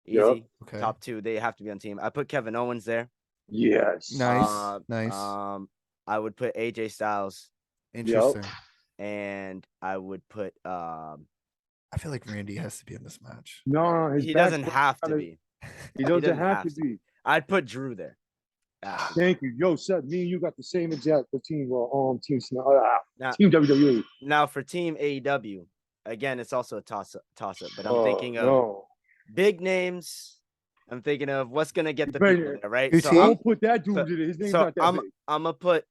Easy. Yep. Okay. Top two. They have to be on team. I put Kevin Owens there. Yes. Nice. Nice. I would put AJ Styles, Interesting. and I would put I feel like Randy has to be in this match. No, his he doesn't backstory have to kinda- be. He doesn't doesn't have have to to. be. I'd put Drew there. Thank you. Yo, Seth, me and you got the same exact team Now, team WWE. now for Team AEW, again, it's also a toss up. But I'm Oh, thinking of no. big names. I'm thinking of what's gonna get the Better- people there, right? Who So team? Don't put that dude so- in it. His name's so not that big. I'm gonna put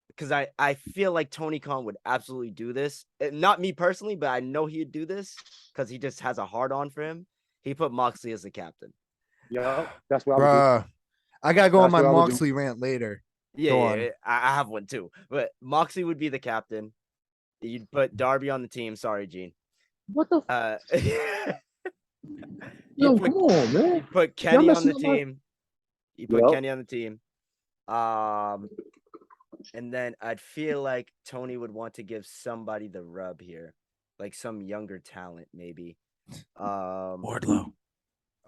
because I feel like Tony Khan would absolutely do this. Not me personally, but I know he'd do this because he just has a hard on for him. He put Moxley as the captain. Yeah, that's what I would Bruh. I gotta go on That's my what I would do. Moxley rant later. Yeah, Go yeah, on. yeah, I have one too. But Moxley would be the captain. You'd put Darby on the team. Sorry, Gene. do. What the? Yo, you put, come on, man. you put Kenny on messing the up my- team. You put Yep. Kenny on the team. And then I'd feel like Tony would want to give somebody the rub here, like some younger talent, maybe. Wardlow.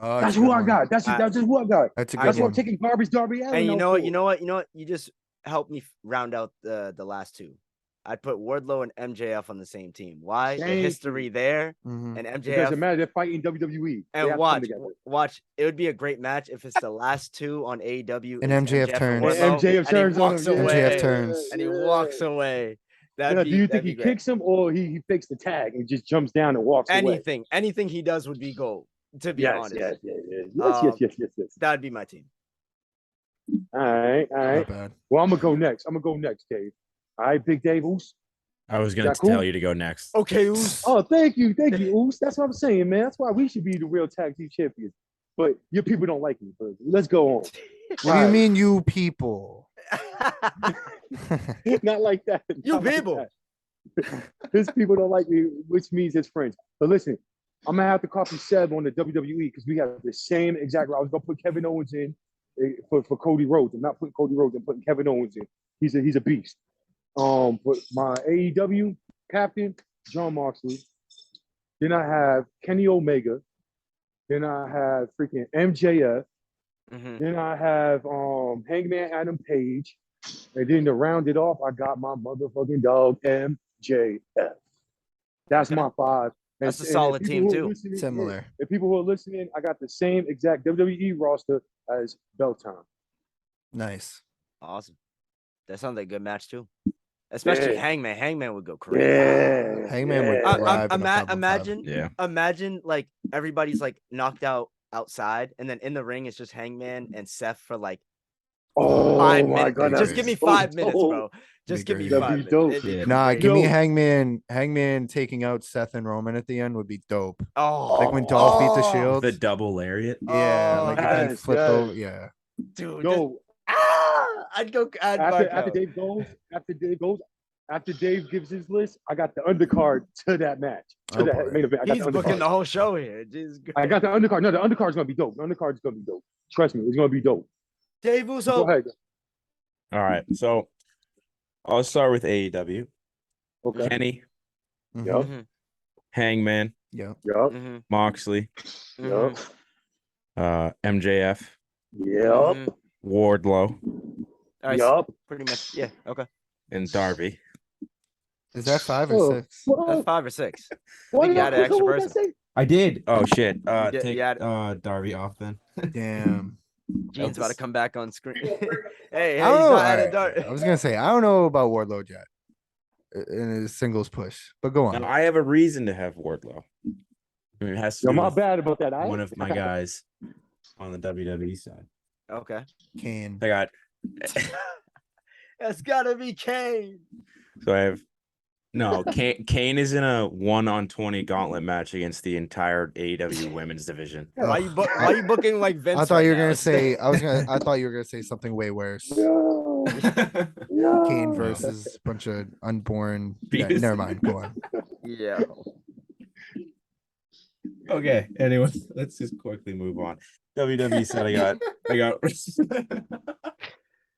Oh, That's a who good I one. got. That's just who I got. That's a I good That's what one. I'm taking garbage Darby Allin. And you out know what? for. You know what? You just helped me round out the last two. I'd put Wardlow and MJF on the same team. Why? The Thank history there Mhm. and It MJF. doesn't matter. They're fighting WWE. They have And to come watch, together. watch. It would be a great match if it's the last two on AEW And is MJF turns. Wardlow, And MJF and he turns on walks him. away. MJF turns. And he walks away. Yeah, That'd do be. you that'd think he be great. kicks him or he fakes the tag and just jumps down and walks away? Anything he does would be gold. To be honest, Yes. Yes. that'd be my team. All right. Not bad. Well, I'm gonna go next, Dave. All right, Big Dave Oos. I was gonna That cool? tell you to go next. Okay, Oos. Oh, thank you, Oos. That's what I'm saying, man. That's why we should be the real tag team champions. But your people don't like me. But let's go on. What do you mean, you people? Not like that. You Not like people. that. His people don't like me, which means his friends. But listen, I'm gonna have to copy Seb on the WWE because we have the same exact. I was gonna put Kevin Owens in for Cody Rhodes. I'm not putting Cody Rhodes. I'm putting Kevin Owens in. He's a beast. But my AEW captain, John Moxley. Then I have Kenny Omega. Then I have freaking MJF. Mhm. Then I have Hangman Adam Page. And then to round it off, I got my motherfucking dog MJF. That's Okay. my five. That's a if solid people team, who are too. listening- Similar. If people who are listening, I got the same exact WWE roster as Bell Time. Nice. Awesome. That sounds like a good match too. Especially Yeah. Hangman. Hangman would go crazy. Yeah. Hangman would yeah. thrive in a 5-on-5. Imagine, Yeah. imagine like everybody's like knocked out outside, and then in the ring it's just Hangman and Seth for like Oh 5 my minutes. God, Just that'd give be me so 5 minutes, dope. bro. Just give me That'd 5 be minutes. dope. It'd Yeah. be Nah, great. give me Yo. Hangman taking out Seth and Roman at the end would be dope. Oh, Like when Dolph beat the oh, Shield. The double lariat. Yeah, Oh, like if he yes, flipped yes. over. Yeah. dude. Yo, I'd go. I'd after bark out. after Dave gives his list, I got the undercard to that match. To Oh, the boy. main event. I got He's the booking undercard. the whole show here. Jesus I Christ. got the undercard. No, the undercard's gonna be dope. The undercard's gonna be dope. Trust me, it's gonna be dope. Dave Go Uso. ahead. All right. So I'll start with AEW. Okay. Kenny, Mhm. Yup. Mhm, Mm-hmm. Hangman, Yeah. Yup. Moxley, mhm, Yup. MJF, Yup. mhm. Wardlow, All right, Yup. pretty much. Yeah. Okay. and Darby. Is that 5 or Oh, 6? That's 5 or 6. I What think did you I had an click on? extra What did I person. say? I did. Oh shit. Yeah, Take yeah. Darby off then. Damn. Gene's about to come back on screen. I hey, don't he's know. not added Alright, Dart. I was gonna say I don't know about Wardlow yet in his singles push, but go on. Now I have a reason to have Wardlow. I mean, it has to Yo, do my with bad about that. one of my guys on the WWE side. Okay. Kane. I got It's gotta be Kane. so I have no Kane is in a 1-on-20 gauntlet match against the entire AEW women's division. Why you booking like Vince? I thought right you were now? gonna say I thought you were gonna say something way worse. Yo, yo. Kane versus a bunch of unborn. Yeah, Fetus. never mind. Go on. Yeah. Okay. Anyway, let's just quickly move on. WWE said I got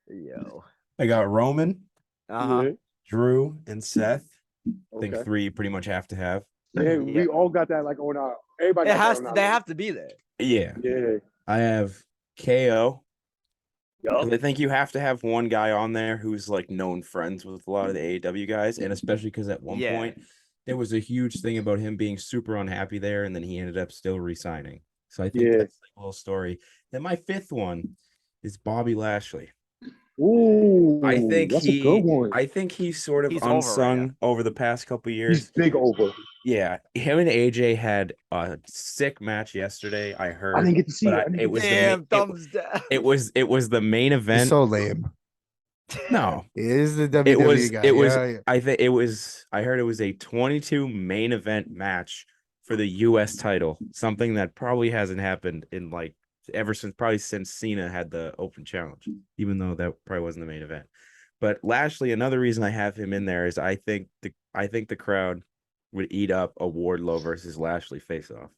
Yo. I got Roman, Uh-huh. Drew, and Seth. I think Okay. 3 pretty much have to have. Yeah, we all got that like on our. Everybody. It got that has on to, our they list. have to be there. Yeah. Yeah. I have KO. Yup. 'Cause I think you have to have one guy on there who's like known friends with a lot of the AEW guys, and especially because at one Yeah. point there was a huge thing about him being super unhappy there, and then he ended up still resigning. So I think Yeah. that's like a little story. Then my 5th one is Bobby Lashley. Ooh, I think that's a good one. I think he's sort of He's over right unsung over the past couple years. He's big over. Yeah, him and AJ had a sick match yesterday. I heard. I didn't get to see but it. I didn't it get was to the Damn, main, thumbs down. it was the main He's event. so lame. No, He is the WWE it was guy. it was Yeah, yeah. I think it was I heard it was a 22 main event match for the US title, something that probably hasn't happened in like probably since Cena had the open challenge, even though that probably wasn't the main event. But Lashley, another reason I have him in there is I think the crowd would eat up a Wardlow versus Lashley face off.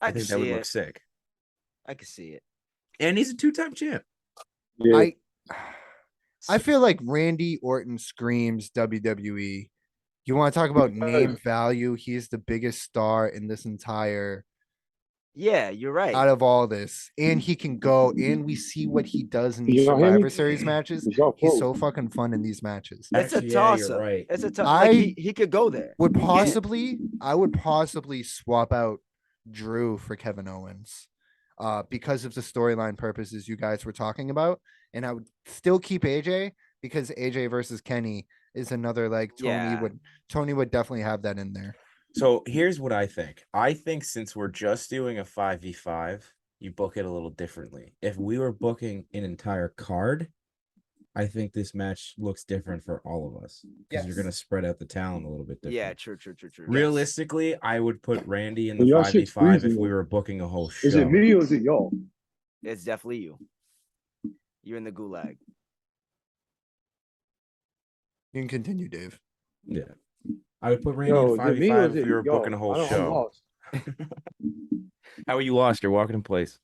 I can think that would see look it. sick. I can see it. And he's a 2-time champ. Yeah. I feel like Randy Orton screams WWE. You want to talk about name value? He's the biggest star in this entire Yeah, you're right. out of all this, and he can go. And we see what he does in You these don't hear me? Survivor Series matches. It's your He's fault. so fucking fun in these matches. It's a Actually, yeah, you're toss up. right. It's a toss. I Like he could go there. Would He can. possibly, I would possibly swap out Drew for Kevin Owens, because of the storyline purposes you guys were talking about, and I would still keep AJ because AJ versus Kenny is another like Yeah. Tony would definitely have that in there. So here's what I think. I think since we're just doing a 5v5, you book it a little differently. If we were booking an entire card, I think this match looks different for all of us because you're Yes. going to spread out the talent a little bit different. Yeah, true. Realistically, I would put Randy in the Well, y'all shit's 5v5 if freezing, we though. were booking a whole show. Is it me or is it y'all? It's definitely you. You're in the gulag. You can continue, Dave. Yeah. I would put Randy Yo, in is it me or 5v5 is if it we were y'all? booking a whole I'm show. lost. How are you lost? You're walking in place.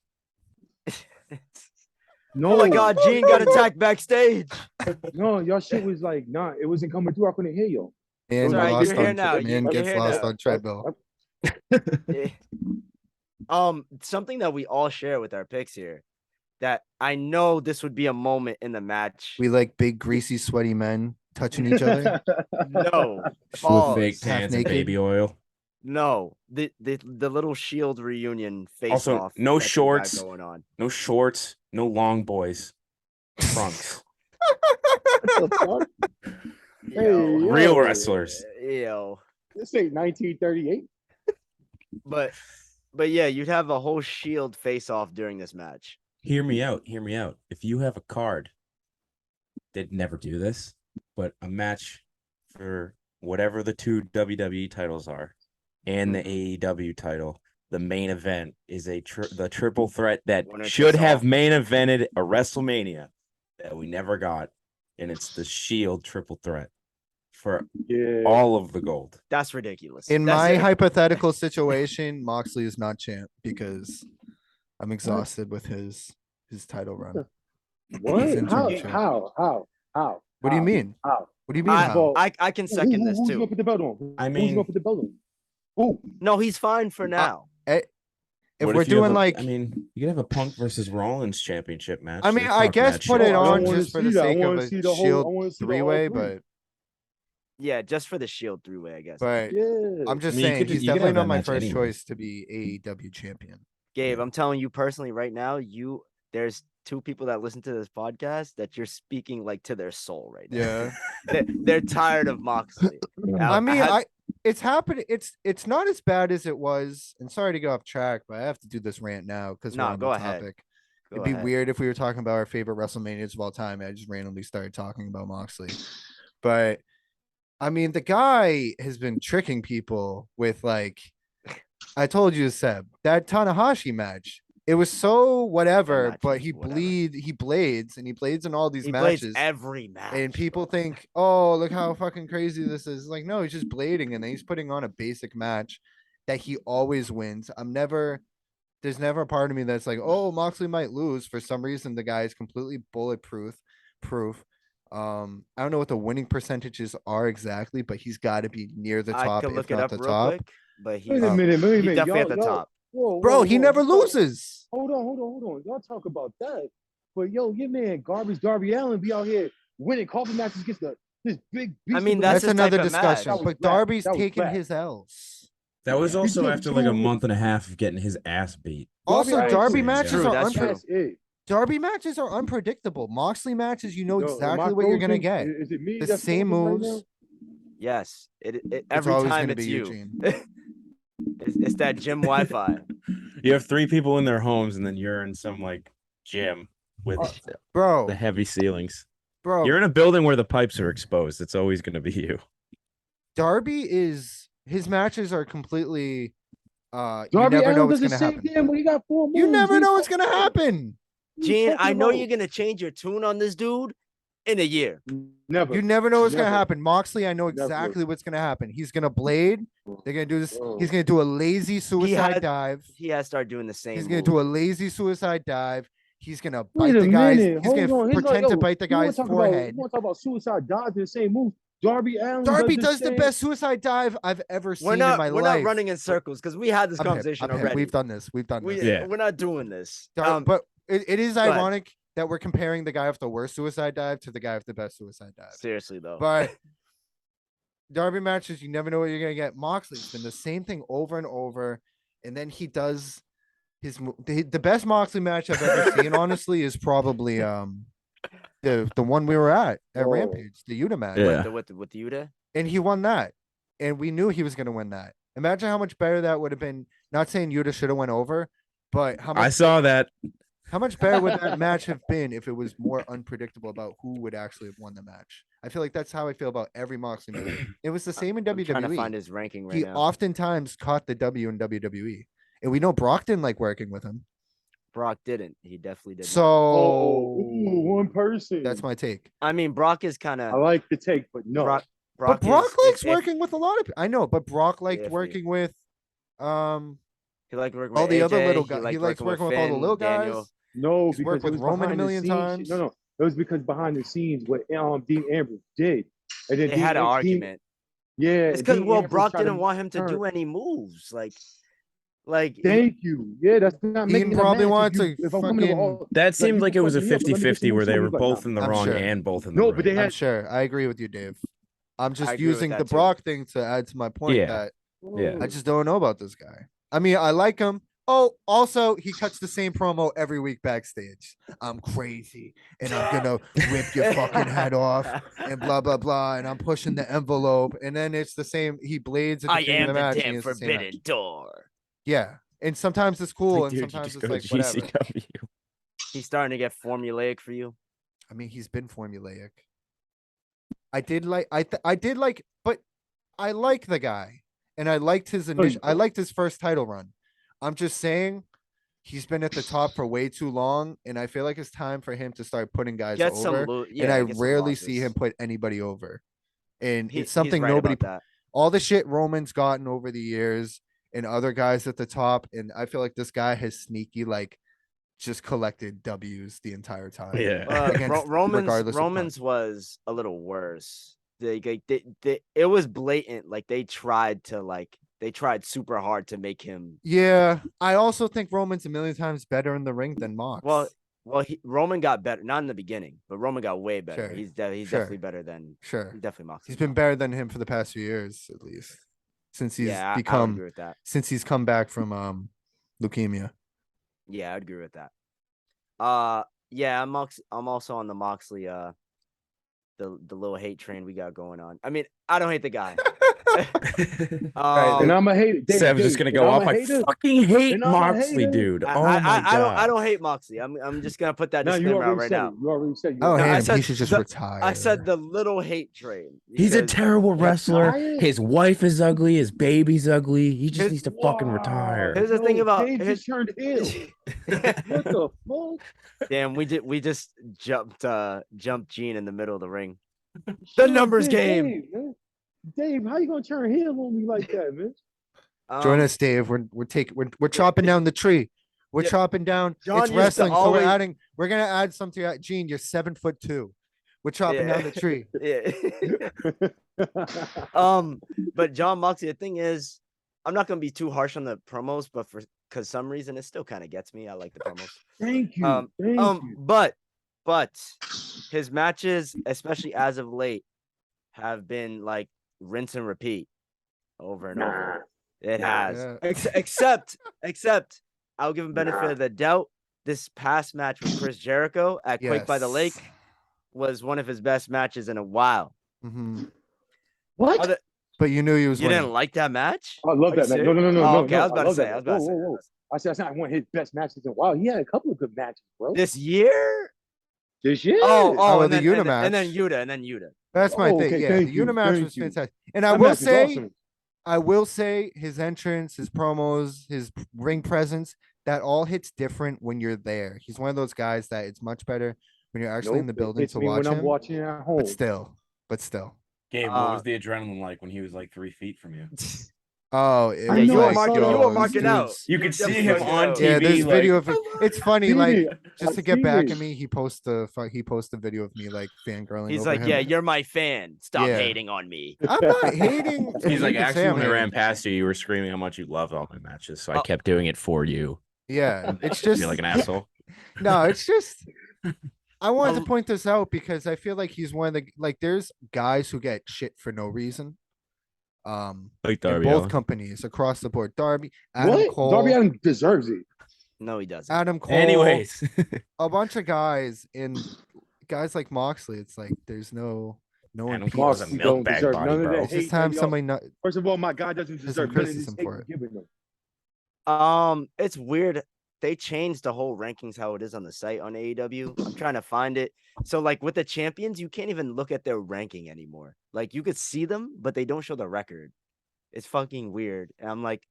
No, Oh my God, Gene got attacked backstage. No, y'all shit was like, nah, it wasn't coming through. I couldn't hear y'all. Man, It's all right, lost you're here on now. man You're gets here lost now. on treadmill. Yeah. Something that we all share with our picks here, that I know this would be a moment in the match. We like big, greasy, sweaty men touching each other. No, With pause. fake tans and naked. baby oil. No, the little Shield reunion face Also, off. no that you got shorts. going on. No shorts, no long boys. Trunks. What the fuck? Hey, Yo, Real yo. wrestlers. yo. This ain't 1938. But yeah, you'd have a whole Shield face off during this match. Hear me out. Hear me out. If you have a card, they'd never do this, but a match for whatever the 2 WWE titles are and the AEW title, the main event is the triple threat that Winner should takes have all. main evented a WrestleMania that we never got, and it's the Shield triple threat for Yeah. all of the gold. That's ridiculous. In That's my it. hypothetical situation, Moxley is not champ because I'm exhausted with his title run. What? He's interim champ. How? What do you mean? How? What do you mean? I, how? I can second this Who's gonna too. put the belt on? I Who's mean- gonna put the belt on? Who? No, he's fine for now. if What we're if you have doing a- like, I mean, you could have a Punk versus Rollins championship match. I mean, They're I talking guess that put shit. it I don't on want to just for see the that. I sake of want to a see the whole. I Shield want to see the three-way, all three. Yeah, just for the Shield 3-way, I guess. but Yeah. I'm just I mean, you saying could- he's you could definitely have not that my match first anyway. choice to be AEW champion. Gabe, Yeah. I'm telling you personally right now, there's two people that listen to this podcast that you're speaking like to their soul right now. Yeah. They're tired of Moxley. I mean, had- it's happened. It's not as bad as it was. And sorry to go off track, but I have to do this rant now because we're No, on go the ahead. topic. Go It'd be ahead. weird if we were talking about our favorite WrestleManias of all time. And I just randomly started talking about Moxley. But I mean, the guy has been tricking people with like, I told you, Seb, that Tanahashi match. It was so whatever, match but was he whatever. blades in all these He blades matches. every match. And people bro. think, oh, look how fucking crazy this is. Like, no, he's just blading and then he's putting on a basic match that he always wins. There's never a part of me that's like, oh, Moxley might lose. For some reason, the guy is completely bulletproof. I don't know what the winning percentages are exactly, but he's got to be near the I top, could if look it not up the real top. quick, but Wait he's a minute. Wait a he's minute. definitely Y'all, at the top. Whoa, Bro, he never you talk- loses. Hold on. Y'all talk about that. But yo, your man, Garbage Darby Allin be out here winning coffee matches against this big beast. I mean, of a- that's That's his another type of match. discussion. That was But whack. Darby's That was taking whack. his L's. That was He's also getting after like a two- month and a half of getting his ass beat. Also, Allin Darby is- matches True, are that's true. That's it. Darby matches are unpredictable. Moxley matches, you know Yo, am exactly I what you're gonna frozen? get. Is it me? The that's same frozen right moves. now? Yes, it It's every always time gonna it's be you. Eugene. It's that gym Wi-Fi. You have 3 people in their homes, and then you're in some like gym with the Bro, heavy ceilings. bro, You're in a building where the pipes are exposed. It's always going to be you. Darby is his matches are completely you Darby never know Allin what's does the gonna same happen. thing when he got 4 moves. You never He's know what's fucking- gonna happen. What are you Gene, talking I know about? you're gonna change your tune on this dude in a year. Never. You never know what's gonna Never. happen. Moxley, I know Never. exactly what's gonna happen. He's gonna blade. They're gonna do this. Bro. He's gonna do a lazy suicide had- dive. He has to start doing the same. He's gonna move. do a lazy suicide dive. He's gonna Wait bite a the guy's. minute. He's Hold gonna on. He's pretend like, to yo, bite the you wanna guy's talk forehead. About, you want to talk about suicide dives in the same move? Darby Allin. Darby does does the same- best suicide dive I've ever seen We're in not. my We're life. not running in circles because we had this I'm hip, conversation I'm hip. already. We've done this. We've done this. Yeah. We're not doing this. But it is ahead. ironic that we're comparing the guy with the worst suicide dive to the guy with the best suicide dive. Seriously though. But Darby matches, you never know what you're gonna get. Moxley's been the same thing over and over, and then he does the best Moxley match I've ever seen. Honestly, is probably the one we were at Oh. Rampage, the Yuta match, Yeah. with the Yuta. and he won that, and we knew he was gonna win that. Imagine how much better that would have been. Not saying Yuta should have went over, but how I much saw that. how much better would that match have been if it was more unpredictable about who would actually have won the match? I feel like that's how I feel about every Moxley match. It was the same in I'm trying to WWE. find his ranking right He now. oftentimes caught the W in WWE, and we know Brock didn't like working with him. Brock didn't. He definitely did. So Oh, ooh, one person. that's my take. I mean, Brock is kind I of. like the take, but no. Brock But Brock is- likes if- working with a lot of. I know, but Brock liked Iffy. working with He liked working all with the other AJ, little guys. He likes working with all the Finn, little guys. Daniel. No, He's because worked it with was Roman a behind the million scenes. times. No. It was because behind the scenes what Dean Ambrose did. And then They Dean, had an Dean- argument. Yeah. It's and because Dean Ambrose Brock tried to didn't want him to turn. do any moves. Like Thank you. Yeah, that's not Dean making a probably match. wanted If to I'm coming to fucking- all, That seemed you like it was a fucking me up, but let me get 50-50 some where they moves were like both that. in the I'm wrong sure. and both in the No, right. but they I'm had- sure. I agree with you, Dave. I'm just agree with using that the too. Brock thing to add to my point Yeah. that Yeah. I just don't know about this guy. I mean, I like him. Oh, also, he cuts the same promo every week backstage. I'm crazy, and I'm gonna rip your fucking head off, and blah blah blah. And I'm pushing the envelope, and then it's the same. He blades at the I beginning am of the the match. and damn it's the same match. forbidden door. Yeah, and sometimes it's cool, Like, and dude, you sometimes just it's go like to whatever. GCW. He's starting to get formulaic for you. I mean, he's been formulaic. I did like, but I like the guy, and I liked his initial. I liked his first title run. I'm just saying, he's been at the top for way too long, and I feel like it's time for him to start putting guys Get over. some, and I get some rarely see losses. him put anybody over. And He- it's something he's right nobody. about that. All the shit Roman's gotten over the years, and other guys at the top, and I feel like this guy has sneaky just collected W's the entire time. Yeah. Against- regardless of Romans was a little worse. It was blatant. Like they tried to they tried super hard to make him. Yeah, I also think Roman's a million times better in the ring than Mox. Well, Roman got better, not in the beginning, but Roman got way better. Sure, He's sure. definitely better than Sure. he's definitely Moxley. He's been better than him for the past few years, at least, since he's I would become agree with that. since he's come back from leukemia. Yeah, I'd agree with that. Yeah, I'm also on the Moxley the little hate train we got going on. I mean, I don't hate the guy. And I'm a hater. Seb's just gonna go off. I fucking hate And I'm a Moxley, hater. dude. Oh my god. I don't hate Moxley. I'm just gonna put that No, you disclaimer out already right said now. it. You already said. Oh, No, I him. said He should just retire. I said the little hate train. He's a because- terrible wrestler. Retired? His wife is ugly. His baby's ugly. He just His- needs to fucking retire. Here's the thing about Dave just turned heel. What the fuck? Damn, we just jumped Gene in the middle of the ring. The numbers game. Dave, man. Dave, how you gonna turn heel on me like that, man? Join us, Dave. We're chopping down the tree. We're Yeah, chopping down. John It's used to wrestling, so always- we're gonna add something. Gene, you're 7'2". We're chopping down the tree. Yeah. But John Moxley, the thing is, I'm not gonna be too harsh on the promos, but because some reason it still kind of gets me. I like the promos. Thank you. Thank you. But his matches, especially as of late, have been like rinse and repeat over and over. It has. Yeah. Except I'll give him benefit of the doubt. This past match with Chris Jericho at Quake by the Lake Yes. was one of his best matches in a while. Mhm. What? But you knew he was You winning. didn't like that match? I love that, man. No, no, no, no, Oh, no. okay, I was about to love say. that. I was about to say. Whoa. I said that's not one of his best matches in a while. He had a couple of good matches, bro. This year? This year? Oh, and the then, Yuta and then match. Yuta. That's my Oh, thing. okay, Yeah, thank the you, Yuta match thank was you. fantastic. And I That will match is say, awesome. his entrance, his promos, his ring presence, that all hits different when you're there. He's one of those guys that it's much better when you're actually in the Nope, it building hits to me watch when I'm him. watching it at home. But still. Gabe, what was the adrenaline like when he was like 3 feet from you? Oh, it I was know, you were I marking, saw you that. were marking out. dudes- You could see definitely him marking on out. TV. Yeah, there's like, video of it. It's funny, Seen like it. just I've to get seen back it. at me, he posted a video of me like fangirling. He's over like, him. yeah, you're my fan. Stop Yeah. hating on me. I'm not hating. He's You like, can say actually, I'm when I hating. ran past you, you were screaming how much you loved all my matches, so I Oh. kept doing it for you. Yeah, it's I just feel like an asshole. no, it's just I wanted to Um, point this out because I feel like he's one of the like there's guys who get shit for no reason. Like In Darby both Allin. companies across the board. Darby, Adam What? Cole, Darby Allin deserves it. No, he doesn't. Adam Cole, Anyways, a bunch of guys guys like Moxley. It's like there's no one. Adam peeps. Cole's a Moxley milk don't bag deserve body, none of bro. that It's just hate, time man, yo. somebody not. First of all, my guy doesn't deserve none of this criticism hate for you're it. giving him. It's weird. They changed the whole rankings how it is on the site on AEW. I'm trying to find it. So like with the champions, you can't even look at their ranking anymore. Like you could see them, but they don't show the record. It's fucking weird. And I'm like,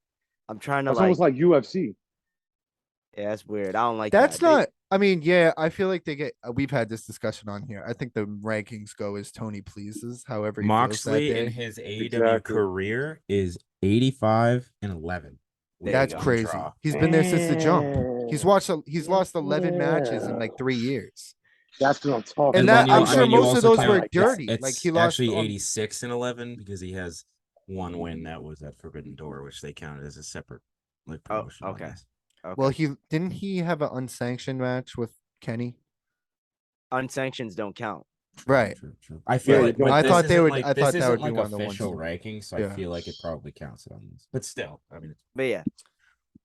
I'm trying to It's like, almost like UFC. yeah, that's weird. I don't like That's that. They- not. I mean, yeah, I feel like they get. We've had this discussion on here. I think the rankings go as Tony pleases. However, he feels that Moxley in day. his AEW Exactly. career is 85-11. There That's you go. crazy. Draw. He's been there since the jump. He's lost 11 matches in Yeah. like 3 years. That's what I'm talking And about. that- I'm sure most of those were dirty. It's Like, he lost actually on- 86-11 because he has one win that was at Forbidden Door, which they counted as a separate like Oh, promotion. I okay. guess. Okay. Well, didn't he have an unsanctioned match with Kenny? Unsanctions don't count. Right. True. I feel Yeah, like no, but I this thought they isn't would- Like, I this thought that isn't would be like one of the ones official that- ranking, so Yeah. I feel like it probably counts it on this. But still, I mean, But yeah,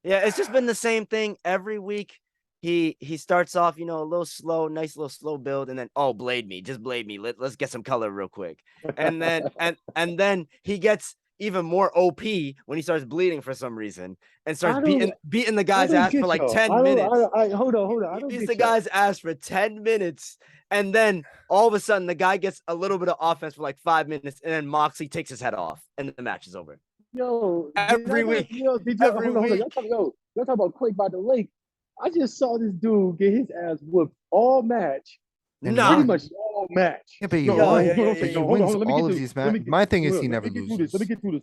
it's just been the same thing every week. He starts off, a little slow, nice little slow build, and then blade me, just blade me. Let's get some color real quick, and then and then he gets even more OP when he starts bleeding for some reason and starts beating the guy's ass for like 10 minutes. Hold on. I don't He's get the y'all. guy's ass for 10 minutes, and then all of a sudden the guy gets a little bit of offense for like 5 minutes, and then Moxley takes his head off, and the match is over. Yo, Every week. Did Every hold on. week. Y'all talking about Quake by the Lake. I just saw this dude get his ass whooped all match. And Nah. Pretty won. much all match. Yeah, but he No, Yeah, won. yeah, yeah, But yeah, he yeah. wins Let me all get of through- these let me matches. get- My thing is Look, he let never me get through loses. this. Let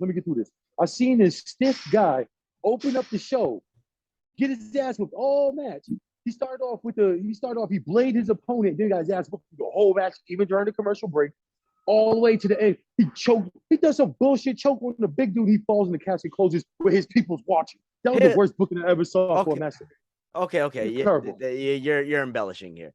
me get through this. I seen this stiff guy open up the show, get his ass whooped all match. He bladed his opponent, then got his ass whooped the whole match, even during the commercial break. all the way to the end. He choked. He does some bullshit choke on the big dude. He falls in the casket, closes with his people's watching. That was the worst booking I ever saw for a match. Okay. You're embellishing here.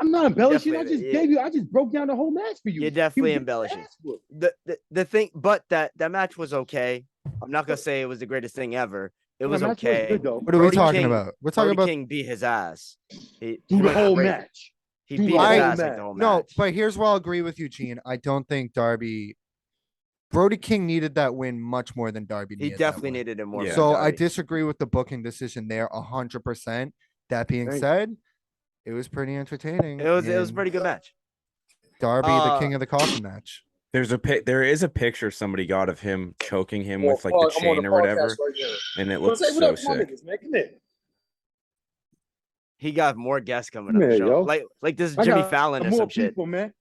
I'm not embellishing. I just broke down the whole match for you. You're definitely embellishing. The thing, but that match was okay. I'm not gonna say it was the greatest thing ever. It was okay. What are we talking about? We're talking about King beat his ass. The whole match. He beat his ass like the whole match. No, but here's where I'll agree with you, Gene. I don't think Brody King needed that win much more than Darby needed. He definitely needed it more. Yeah. So I disagree with the booking decision there 100%. That being said, it was pretty entertaining. It was a pretty good match. Darby, the king of the coffin match. There is a picture somebody got of him choking him with like the chain or whatever, and it looks so sick. He got more guests coming up. Show. Like this Jimmy Fallon or some shit. Man.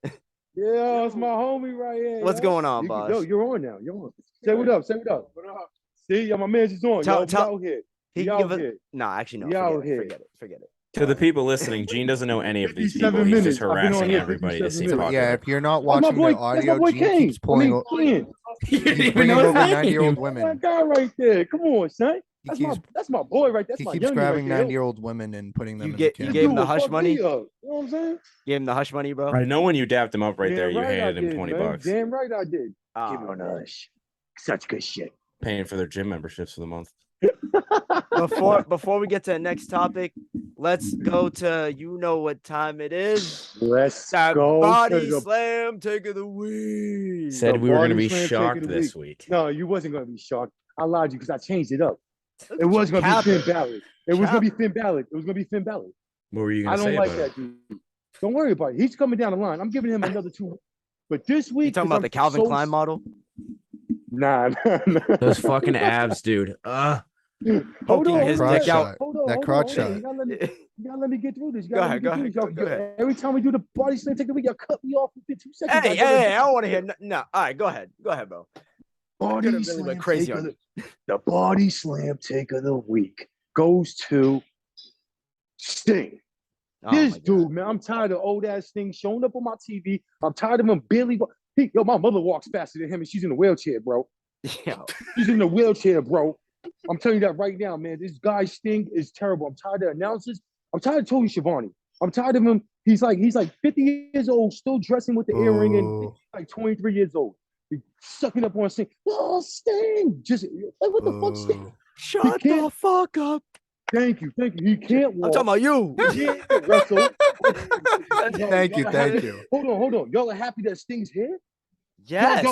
Yeah, it's my homie right here. What's going on, boss? Yo, you're on now. You're on. Say what up. Say what up. What up? See, my man's just on. Tell out here. He give us. No, actually, no. Forget it. To the people listening, Gene doesn't know any of these people. He's just harassing everybody to see podcast. Yeah, if you're not watching the audio, Gene keeps pulling over. He's bringing over 90-year-old women. That guy right there. Come on, son. That's my boy right there. He keeps grabbing 90-year-old women and putting them in the You gave him the hush money? You know what I'm saying? Gave him the hush money, bro? I know when you dapped him up right there, you handed him $20. Damn right I did. Give him a hush. Such good shit. Paying for their gym memberships for the month. Before we get to the next topic, let's go to you know what time it is. Let's go. Body slam take of the week. Said we were going to be shocked this week. No, you wasn't going to be shocked. I lied to you because I changed it up. It was going to be Finn Balor. It was going to be Finn Balor. It was going to be Finn Balor. What were you going to say? I don't like that dude. Don't worry about it. He's coming down the line. I'm giving him another 2. But this week, you talking about the Calvin Klein model? Nah. Those fucking abs, dude. Poking his dick out. That crotch shot. You gotta let me get through this. Go ahead. Every time we do the body slam, take the week, you cut me off within 2 seconds. Hey, I don't want to hear. No, all right, go ahead, bro. Body slam crazy on the body slam take of the week goes to Sting. This dude, man, I'm tired of old ass Sting showing up on my TV. I'm tired of him barely. My mother walks faster than him, and she's in a wheelchair, bro. She's in a wheelchair, bro. I'm telling you that right now, man. This guy Sting is terrible. I'm tired of announcers. I'm tired of Tony Schiavone. I'm tired of him. He's like 50 years old, still dressing with the earring, and like 23 years old. He's sucking up on Sting. Oh, Sting! Just like what the fuck, Sting? Shut the fuck up. Thank you. He can't walk. I'm talking about you. He can't wrestle. Thank you. Hold on. Y'all are happy that Sting's here? Yes.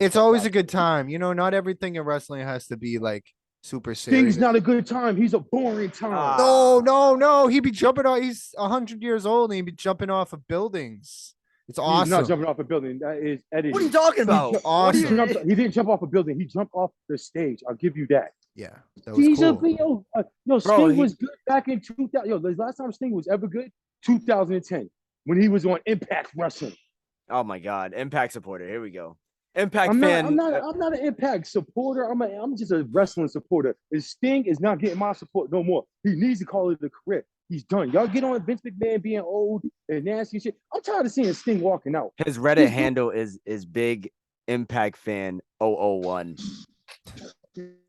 It's always a good time. You know, not everything in wrestling has to be like super serious. Sting's not a good time. He's a boring time. No. He'd be jumping off. He's 100 years old and he'd be jumping off of buildings. It's awesome. He's not jumping off a building. That is edited. What are you talking about? Awesome. He didn't jump off a building. He jumped off the stage. I'll give you that. Yeah, that was cool. Sting was good back in 2000. The last time Sting was ever good, 2010, when he was on Impact Wrestling. Oh my God, Impact supporter. Here we go. Impact I'm fan. not an Impact supporter. I'm just a wrestling supporter. And Sting is not getting my support no more. He needs to call it a career. He's done. Y'all get on Vince McMahon being old and nasty and shit. I'm tired of seeing Sting walking out. His Reddit handle is big Impact fan 001.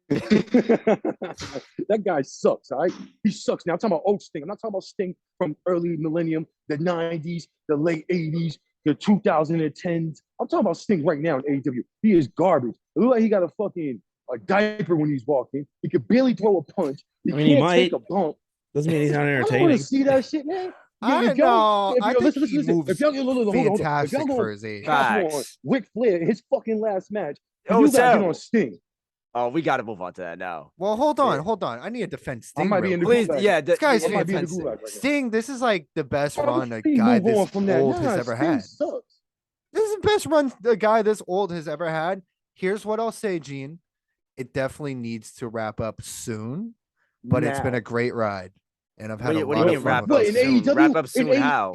That guy sucks, all right? He sucks. Now I'm talking about old Sting. I'm not talking about Sting from early millennium, the 90s, the late 80s, the 2010s. I'm talking about Sting right now in AEW. He is garbage. It looks like he got a diaper when he's walking. He could barely throw a punch. He might take a bump. Doesn't mean he's not entertaining. I don't want to see that shit, man. I know. I think he moves if y'all fantastic for his age. Ric Flair, his fucking last match. You gotta get on Sting. Oh, we got to move on to that now. Well, hold on. I need to defend Sting. I might be in the Please, yeah, this guy's fantastic. Sting, this is like the best run a guy this old has ever had. Sucks. This is the best run a guy this old has ever had. Here's what I'll say, Gene. It definitely needs to wrap up soon, but it's been a great ride. And I've had a lot of fun with it. Wrap up soon how?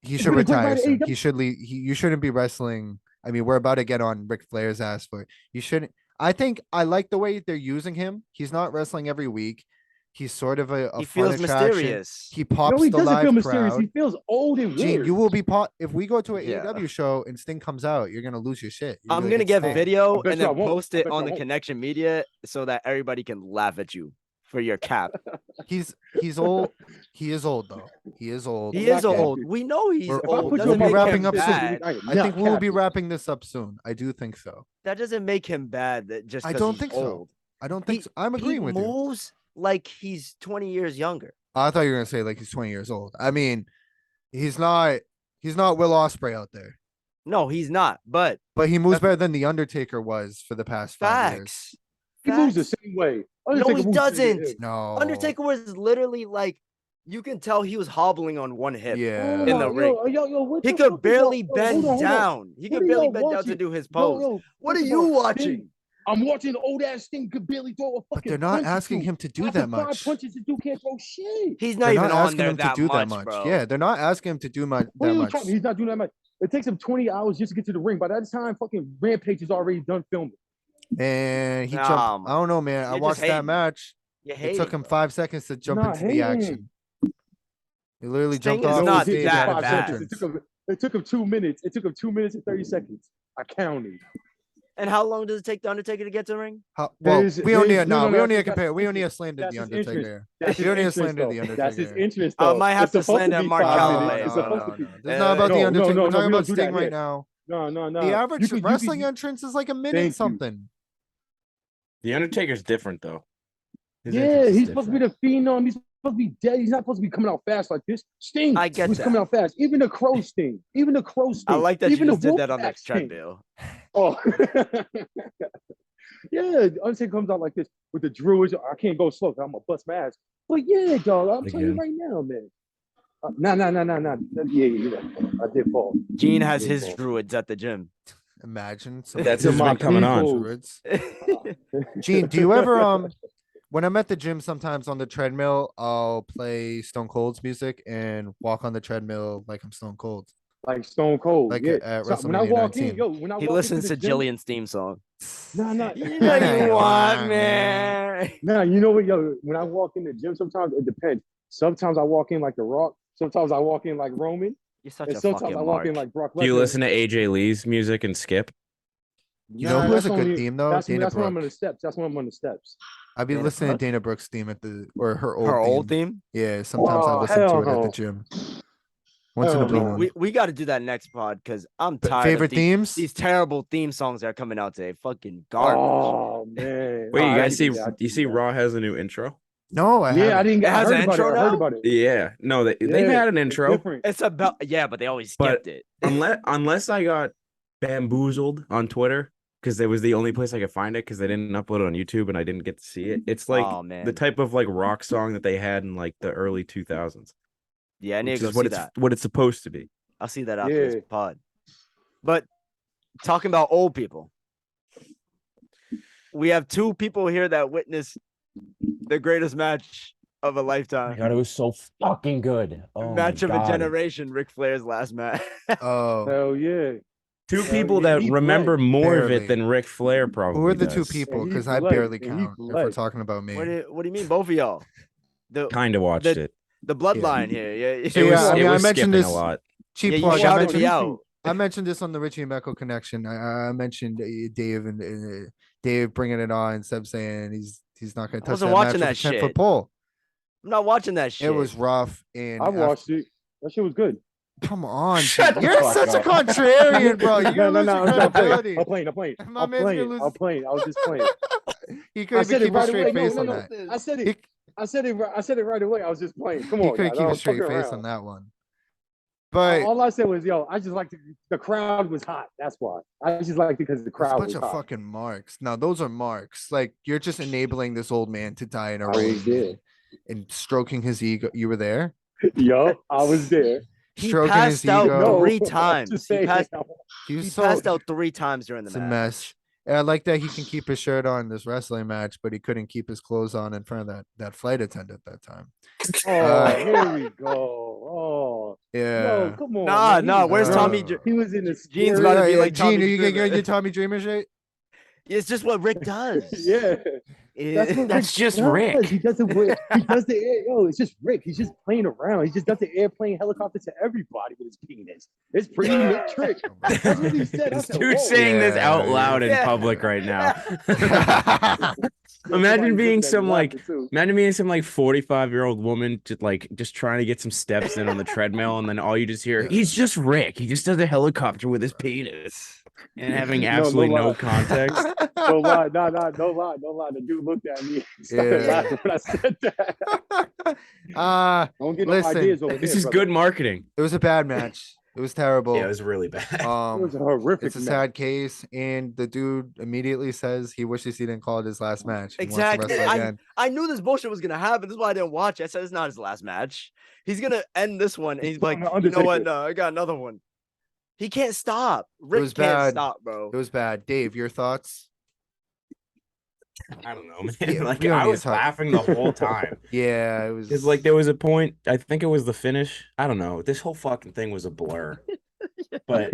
He should retire soon. He should leave. You shouldn't be wrestling. I mean, we're about to get on Ric Flair's ass for it. You shouldn't. I think I like the way they're using him. He's not wrestling every week. He's sort of a He fun feels attraction. mysterious. He No, pops he the doesn't feel live mysterious. crowd. He feels old and Gene, weird. you will be if we go to an Yeah. AEW show and Sting comes out, you're gonna lose your shit. You're I'm be gonna like, get "It's Sting." video bet and you I then won't. post I it bet you on I the won't. connection media so that everybody can laugh at you for your cap. He's old. He is old though. He is old. He I'm is not old. capping. We know he's We're- If I old. put you we'll in Doesn't be my make wrapping him up box, soon. bad. I am I not think we will be capping. wrapping this up soon. I do think so. That doesn't make him bad. That just I 'cause don't he's think so. old. I don't think He- so. I'm He agreeing with you. moves like he's 20 years younger. I thought you were gonna say like he's 20 years old. I mean, he's not Will Ospreay out there, No, he's not. But but he moves That's- better than the Undertaker was for the past 5 years. facts. He moves the Facts. same way. No, Undertaker he moves doesn't. different. No, Undertaker was literally like, you can tell he was hobbling on one hip. Yeah, in the ring. What He the could fuck is barely y'all- bend hold on. down. He What could are barely y'all bend down to watching? do his pose. What first are of you all, watching? Sting- I'm watching old ass Sting could barely throw a fucking but they're not punch or asking two. him to do After that 5 much. punches, the dude can't throw shit. He's not They're even not on asking there him to that do that much, much. bro. Yeah, they're not asking him to do What that are you much. talking? He's not doing that much. It takes him 20 hours just to get to the ring. By that time, fucking Rampage is already done filming. And he Nah, jumped. man. I don't know, man. I You're just watched that hating. match. You It hate took him 5 seconds to jump Not into the hating. action. He literally Sting jumped is off not the stage that at his bad. entrance. It took him 2 minutes. It took him 2 minutes and 30 seconds. I counted. And how long does it take the Undertaker to get to the ring? Well, His- we don't his- need no, no, no, we don't that's need to his- compare. We don't need to that's slander That's the his entrance. Undertaker. That's We his don't need to entrance, slander though. the Undertaker. That's his entrance, I though. might have It's to supposed slander be Mark 5 Calloway. minutes. It's supposed to be. This is not about the No, no, Undertaker. no, We're no, talking we about don't do Sting that right yet. now. No. The average You could- wrestling entrance is like a minute Thank you. something. The Undertaker's different though. His Yeah, entrance is he's supposed to be different. the phenom. He's supposed to be dead. He's not supposed to be coming out fast like this. Sting I get was that. coming out fast. Even the Crow Sting. Even the Crow Sting. I like that even you just did that on the Wolfpack Sting. treadmill. Oh. Yeah, Undertaker comes out like this with the Druids. I can't go slow 'cause I'm a bust my ass. But yeah, dog, I'm telling you Again. right now, man. Nah. Yeah. I did fall. Gene has Yeah, his bro. druids at the gym. Imagine some That's To his my been coming on. people. druids. Gene, do you ever when I'm at the gym sometimes on the treadmill, I'll play Stone Cold's music and walk on the treadmill like I'm Stone Cold. Like Stone Cold. Like yeah. at So when I WrestleMania walk 19. in, when I He walk listens into to the gym, Jillian's theme song. Nah. You know you want, man. Nah, you know what, yo? When I walk in the gym, sometimes it depends. Sometimes I walk in like The Rock. Sometimes I walk in like Roman. You're such And a sometimes fucking I walk mark. in like Brock Lesnar. Do you listen to AJ Lee's music and skip? You know who has a good theme though? That's Dana when I'm on Brooke. the steps. That's when I'm on the steps. I'd be Dana listening to Brooke? Dana Brooke's theme at her old Her theme. old theme? Yeah, sometimes I Oh, listen to hell it at the no. gym. Once in a Hell blue no. moon. We got to do that next pod because I'm But tired favorite of themes? these terrible theme songs that are coming out today. Fucking garbage. Oh man. Wait, Oh, you I guys see? didn't get that. I You didn't see, get that. Raw has a new intro. No, I Yeah, I haven't. didn't get. It I has heard an about it. intro I heard now? about it. Yeah, no, they've Yeah, had an it's intro, different. It's about but they always But- skipped it. unless I got bamboozled on Twitter because it was the only place I could find it because they didn't upload it on YouTube and I didn't get to see it. It's like Oh, man. the type of like rock song that they had in like the early 2000s, Yeah, I need which to go is what see it's that. what it's supposed to be. I'll see that after this Yeah. pod. But talking about old people, we have two people here that witnessed the greatest match of a lifetime. God, it was so fucking good. Oh Match my of a God. generation, Ric Flair's last match. Oh, Hell yeah. Two Hell people yeah, that he remember bled. more of Barely. it than Ric Flair probably. who are the two does. people? And he Because I bled, barely and he count if we're bled. talking about me. What do you mean, both of y'all? The Kind of watched it. the bloodline here. Yeah, So It yeah, was, I mean, it I was mentioned skipping this- a lot. Cheap yeah, you plug. shouted me YouTube. out. I mentioned this on the Richie and Mecco connection. I mentioned Dave and Dave bringing it on. Seb saying he's not going to touch wasn't that watching match with that a 10-foot shit. pole. I'm not watching that shit. It was rough. And I watched it. That shit was good. Come on, Shut dude. the You're fuck such a up. contrarian, bro. You're No, losing I'm credibility. playing. My man's gonna lose- I'm playing. I was just playing. He I couldn't said even it keep a right straight away. face No. on that. I said He, it. I said it right away. I was just playing. Come he on, couldn't guys. keep I a was straight fucking face around. on that one. But All I said was, yo, I just like the crowd was hot. That's why. I just like because the it's a crowd bunch was of hot. fucking marks. Now those are marks. Like you're just enabling this old man to die in a I was ring there. and stroking his ego. You were there. Yo, I was there. he Stroking his passed out ego. No, 3 I'm just times. He saying. passed, He was he so passed out 3 times during the it's a match. mess. And I like that he can keep his shirt on in this wrestling match, but he couldn't keep his clothes on in front of that flight attendant that time. Oh, here we go. Oh, Yeah. no, come on. Nah, man. He nah. was Where's drunk. Tommy? Dr- He was in the Gene's scary- about to be like Gene, Tommy you get Dreamer. your Tommy Dreamer shit? It's just what Rick does. Yeah. That's what That's Rick just does. Rick. He does it. He does the air. Yo, it's just Rick. He's just playing around. He just does the airplane helicopter to everybody with his penis. It's pretty lit trick. That's what he said. I This said, dude's whoa. saying this Yeah, out loud in yeah. public right now. Somebody Imagine being looked at some me like laughing, too. imagine being some like 45-year-old woman just trying to get some steps in on the treadmill, and then all you just hear, he's just Rick. He just does a helicopter with his penis. And having absolutely no lie. context. No lie. No lie. The dude looked at me and started Yeah. laughing when I said that. Don't get no Listen, ideas over This here, is brother. good marketing. it was a bad match. It was terrible. Yeah, it was really bad. It was a horrific It's a match. sad case, and the dude immediately says he wishes he didn't call it his last match. He wants to Exactly. wrestle again. I knew this bullshit was gonna happen. This is why I didn't watch it. I said it's not his last match. He's gonna end this one, and he's like, you know what? No, I got another one. He can't stop. Rick was can't bad. stop, bro. It was bad. Dave, your thoughts? I don't know, man. Yeah, Like we don't I need was to talk. laughing the whole time. Yeah, it was. It's like there was a point, I think it was the finish. I don't know. This whole fucking thing was a blur. But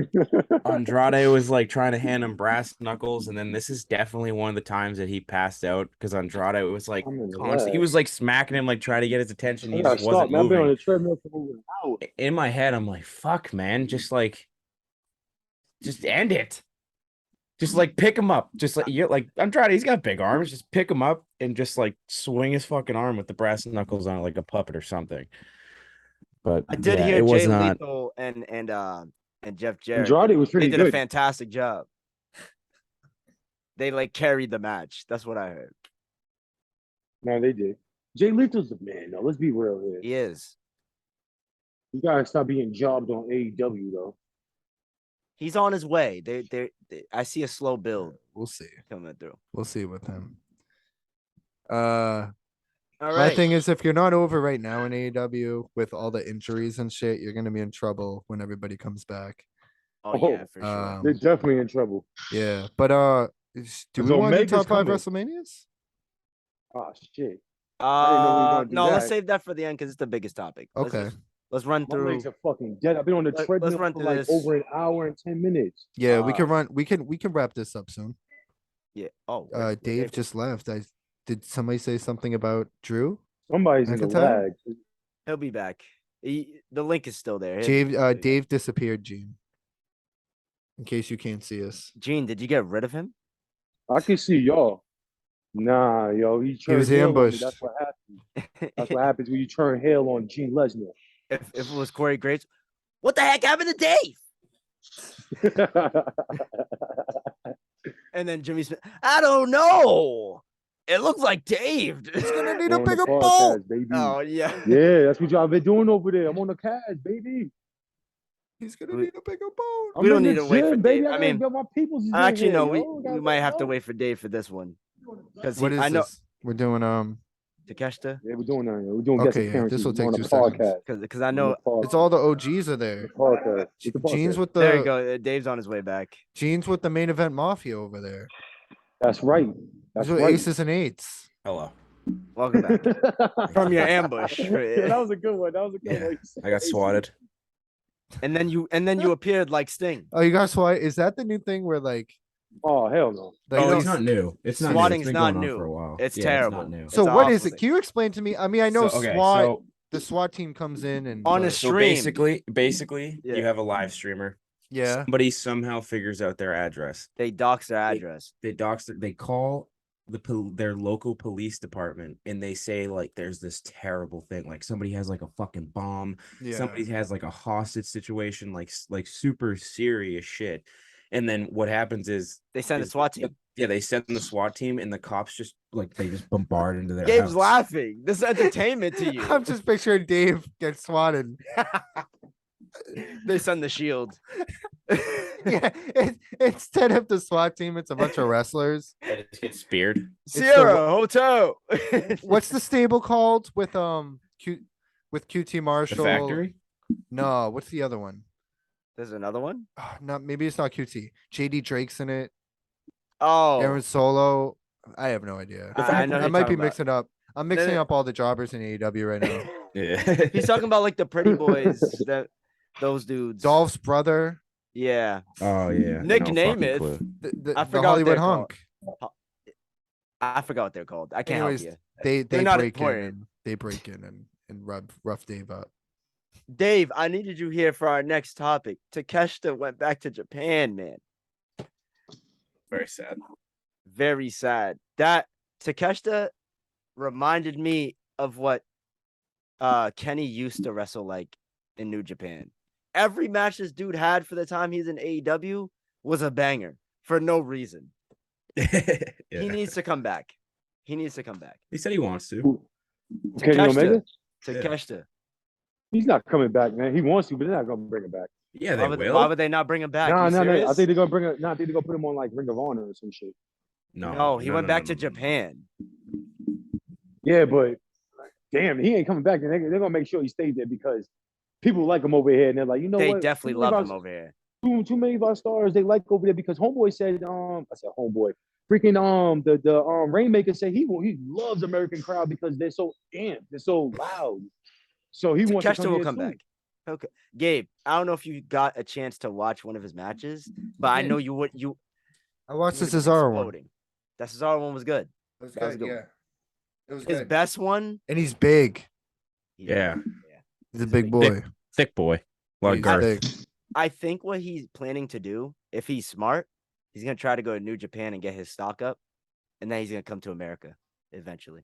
Andrade was like trying to hand him brass knuckles, and then this is definitely one of the times that he passed out because Andrade was like constant. He was like smacking him, like trying to get his attention. He just wasn't man. I've been on moving. the treadmill for over an hour. In my head, I'm like, fuck, man, just end it. Just like pick him up. Just like you're like Andrade, he's got big arms. Just pick him up and just like swing his fucking arm with the brass knuckles on it like a puppet or something. But I did yeah, hear it was Jay not. Lethal and Jeff Jarrett. Andrade was They pretty did a good. fantastic job. They like carried the match. That's what I heard. No, they did. Jay Lethal's the man, though. Let's be real here. He is. You gotta stop being jobbed on AEW, though. He's on his way. I see a slow build We'll see. coming through. We'll see with him. All My right. thing is, if you're not over right now in AEW with all the injuries and shit, you're gonna be in trouble when everybody comes back. Oh yeah, for sure. They're definitely in trouble. Yeah, but do we So want to do Omega's top five coming. WrestleManias? Oh shit. I didn't know we were gonna do No, let's that. save that for the end because it's the biggest topic. Okay. Let's run My through. legs are fucking dead. I've been on the Let's treadmill run for through like this. over an hour and 10 minutes. Yeah, we can run. We can wrap this up soon. Yeah. Oh, where Dave just left. Did somebody say something about Drew? Somebody's in the McIntyre? lag. He'll be back. The link is still there. Dave disappeared, Gene. In case you can't see us. Gene, did you get rid of him? I can see y'all. Nah, yo, he was turned heel on me. ambushed. That's what happened. That's what happens when you turn heel on Gene Lesnar. If it was Corey Graves, what the heck happened to Dave? And then Jimmy Smith, I don't know. It looks like Dave. He's gonna need On a the bigger bowl. podcast, baby. Oh yeah. Yeah, that's what y'all been doing over there. I'm on the cast, baby. He's gonna need a bigger bowl. We don't I'm in need the to wait for gym, Dave. baby. I gotta mean, get my peoples is in Actually, here, no. yo. We Gotta might let have to know. wait for Dave for this one because What is I know this? We're doing Takeshita Yeah, we're doing that. We're doing guest Okay, yeah, appearances. this will take on 2 the seconds. podcast. because I know. it's all the OGs are there. Podcast. It's the Gene's podcast. with There you the go. Dave's on his way back. Gene's with the main event mafia over there. That's right. That's He's with right. aces and eights. Hello. Welcome back from your ambush. Yeah, that was a good one. That was a good Yeah, one. I got swatted. And then you appeared like Sting. Oh, you guys why is that the new thing where like Oh, hell no. like Oh, these- it's not new. It's not Swatting's new. It's been not going on new. for a while. It's Yeah, terrible. It's not new. so It's what is awful. it? Can you explain to me? I mean, I know So, okay, SWAT so- the SWAT team comes in and On a but- stream. So basically, Yeah. you have a live streamer. yeah. Somebody somehow figures out their address. They dox their address. They call their local police department and they say like there's this terrible thing, like somebody has like a fucking bomb, Yeah. somebody has like a hostage situation, like super serious shit. And then what happens is They send a SWAT team. yeah, they send the SWAT team and the cops just bombard into their Gabe's house. laughing. This is entertainment to you. I'm just picturing Dave get swatted. They send the shield. Yeah, instead of the SWAT team, it's a bunch of wrestlers. They just get speared. Sierra Hotel. What's the stable called with QT The Marshall? factory. No, what's the other one? There's another one. Not maybe it's not QT. JD Drake's in it. Oh, Aaron Solo. I have no idea. I know who I you're might be talking about. mixing up. I'm mixing up all the jobbers in AEW right now. Yeah. he's talking about like the pretty boys. Those dudes. Dolph's brother, Yeah. Oh yeah. Nick No Namath. fucking clue. the I the forgot what Hollywood they're called. hunk. I forgot what they're called. I can't Anyways, help you. they They're not break in important. and they break in and rough Dave up. Dave, I needed you here for our next topic. Takeshita went back to Japan, man. Very sad. Very sad. That Takeshita reminded me of what Kenny used to wrestle like in New Japan. Every match this dude had for the time he's in AEW was a banger for no reason. He needs to come back. He needs to come back. He said he wants to. Kenny Omega? Takeshita. He's not coming back, man. He wants to, but they're not gonna bring him back. Yeah, Why they would, will. why would they not bring him back? No. You serious? I think they're gonna bring it. No, I think they're gonna put him on like Ring of Honor or some shit. No, he went back to Japan. Yeah, but damn, he ain't coming back. And they're gonna make sure he stays there because people like him over here, and they're like, you know They what? definitely love him over here. Too many of our stars they like over there because Homeboy said, I said Homeboy, freaking the Rainmaker said he loves American crowd because they're so amped, they're so loud. So he wants to Takeshita will come too. back. Okay, Gabe. I don't know if you got a chance to watch one of his matches, but I know you would. I watched the you would be Cesaro one. exploding. That Cesaro one was good. It was That was good, good. yeah. It was His good. best one. And he's big. Yeah. He's a big boy. Thick boy. A lot of He's girth. big. I think what he's planning to do, if he's smart, he's gonna try to go to New Japan and get his stock up, and then he's gonna come to America eventually.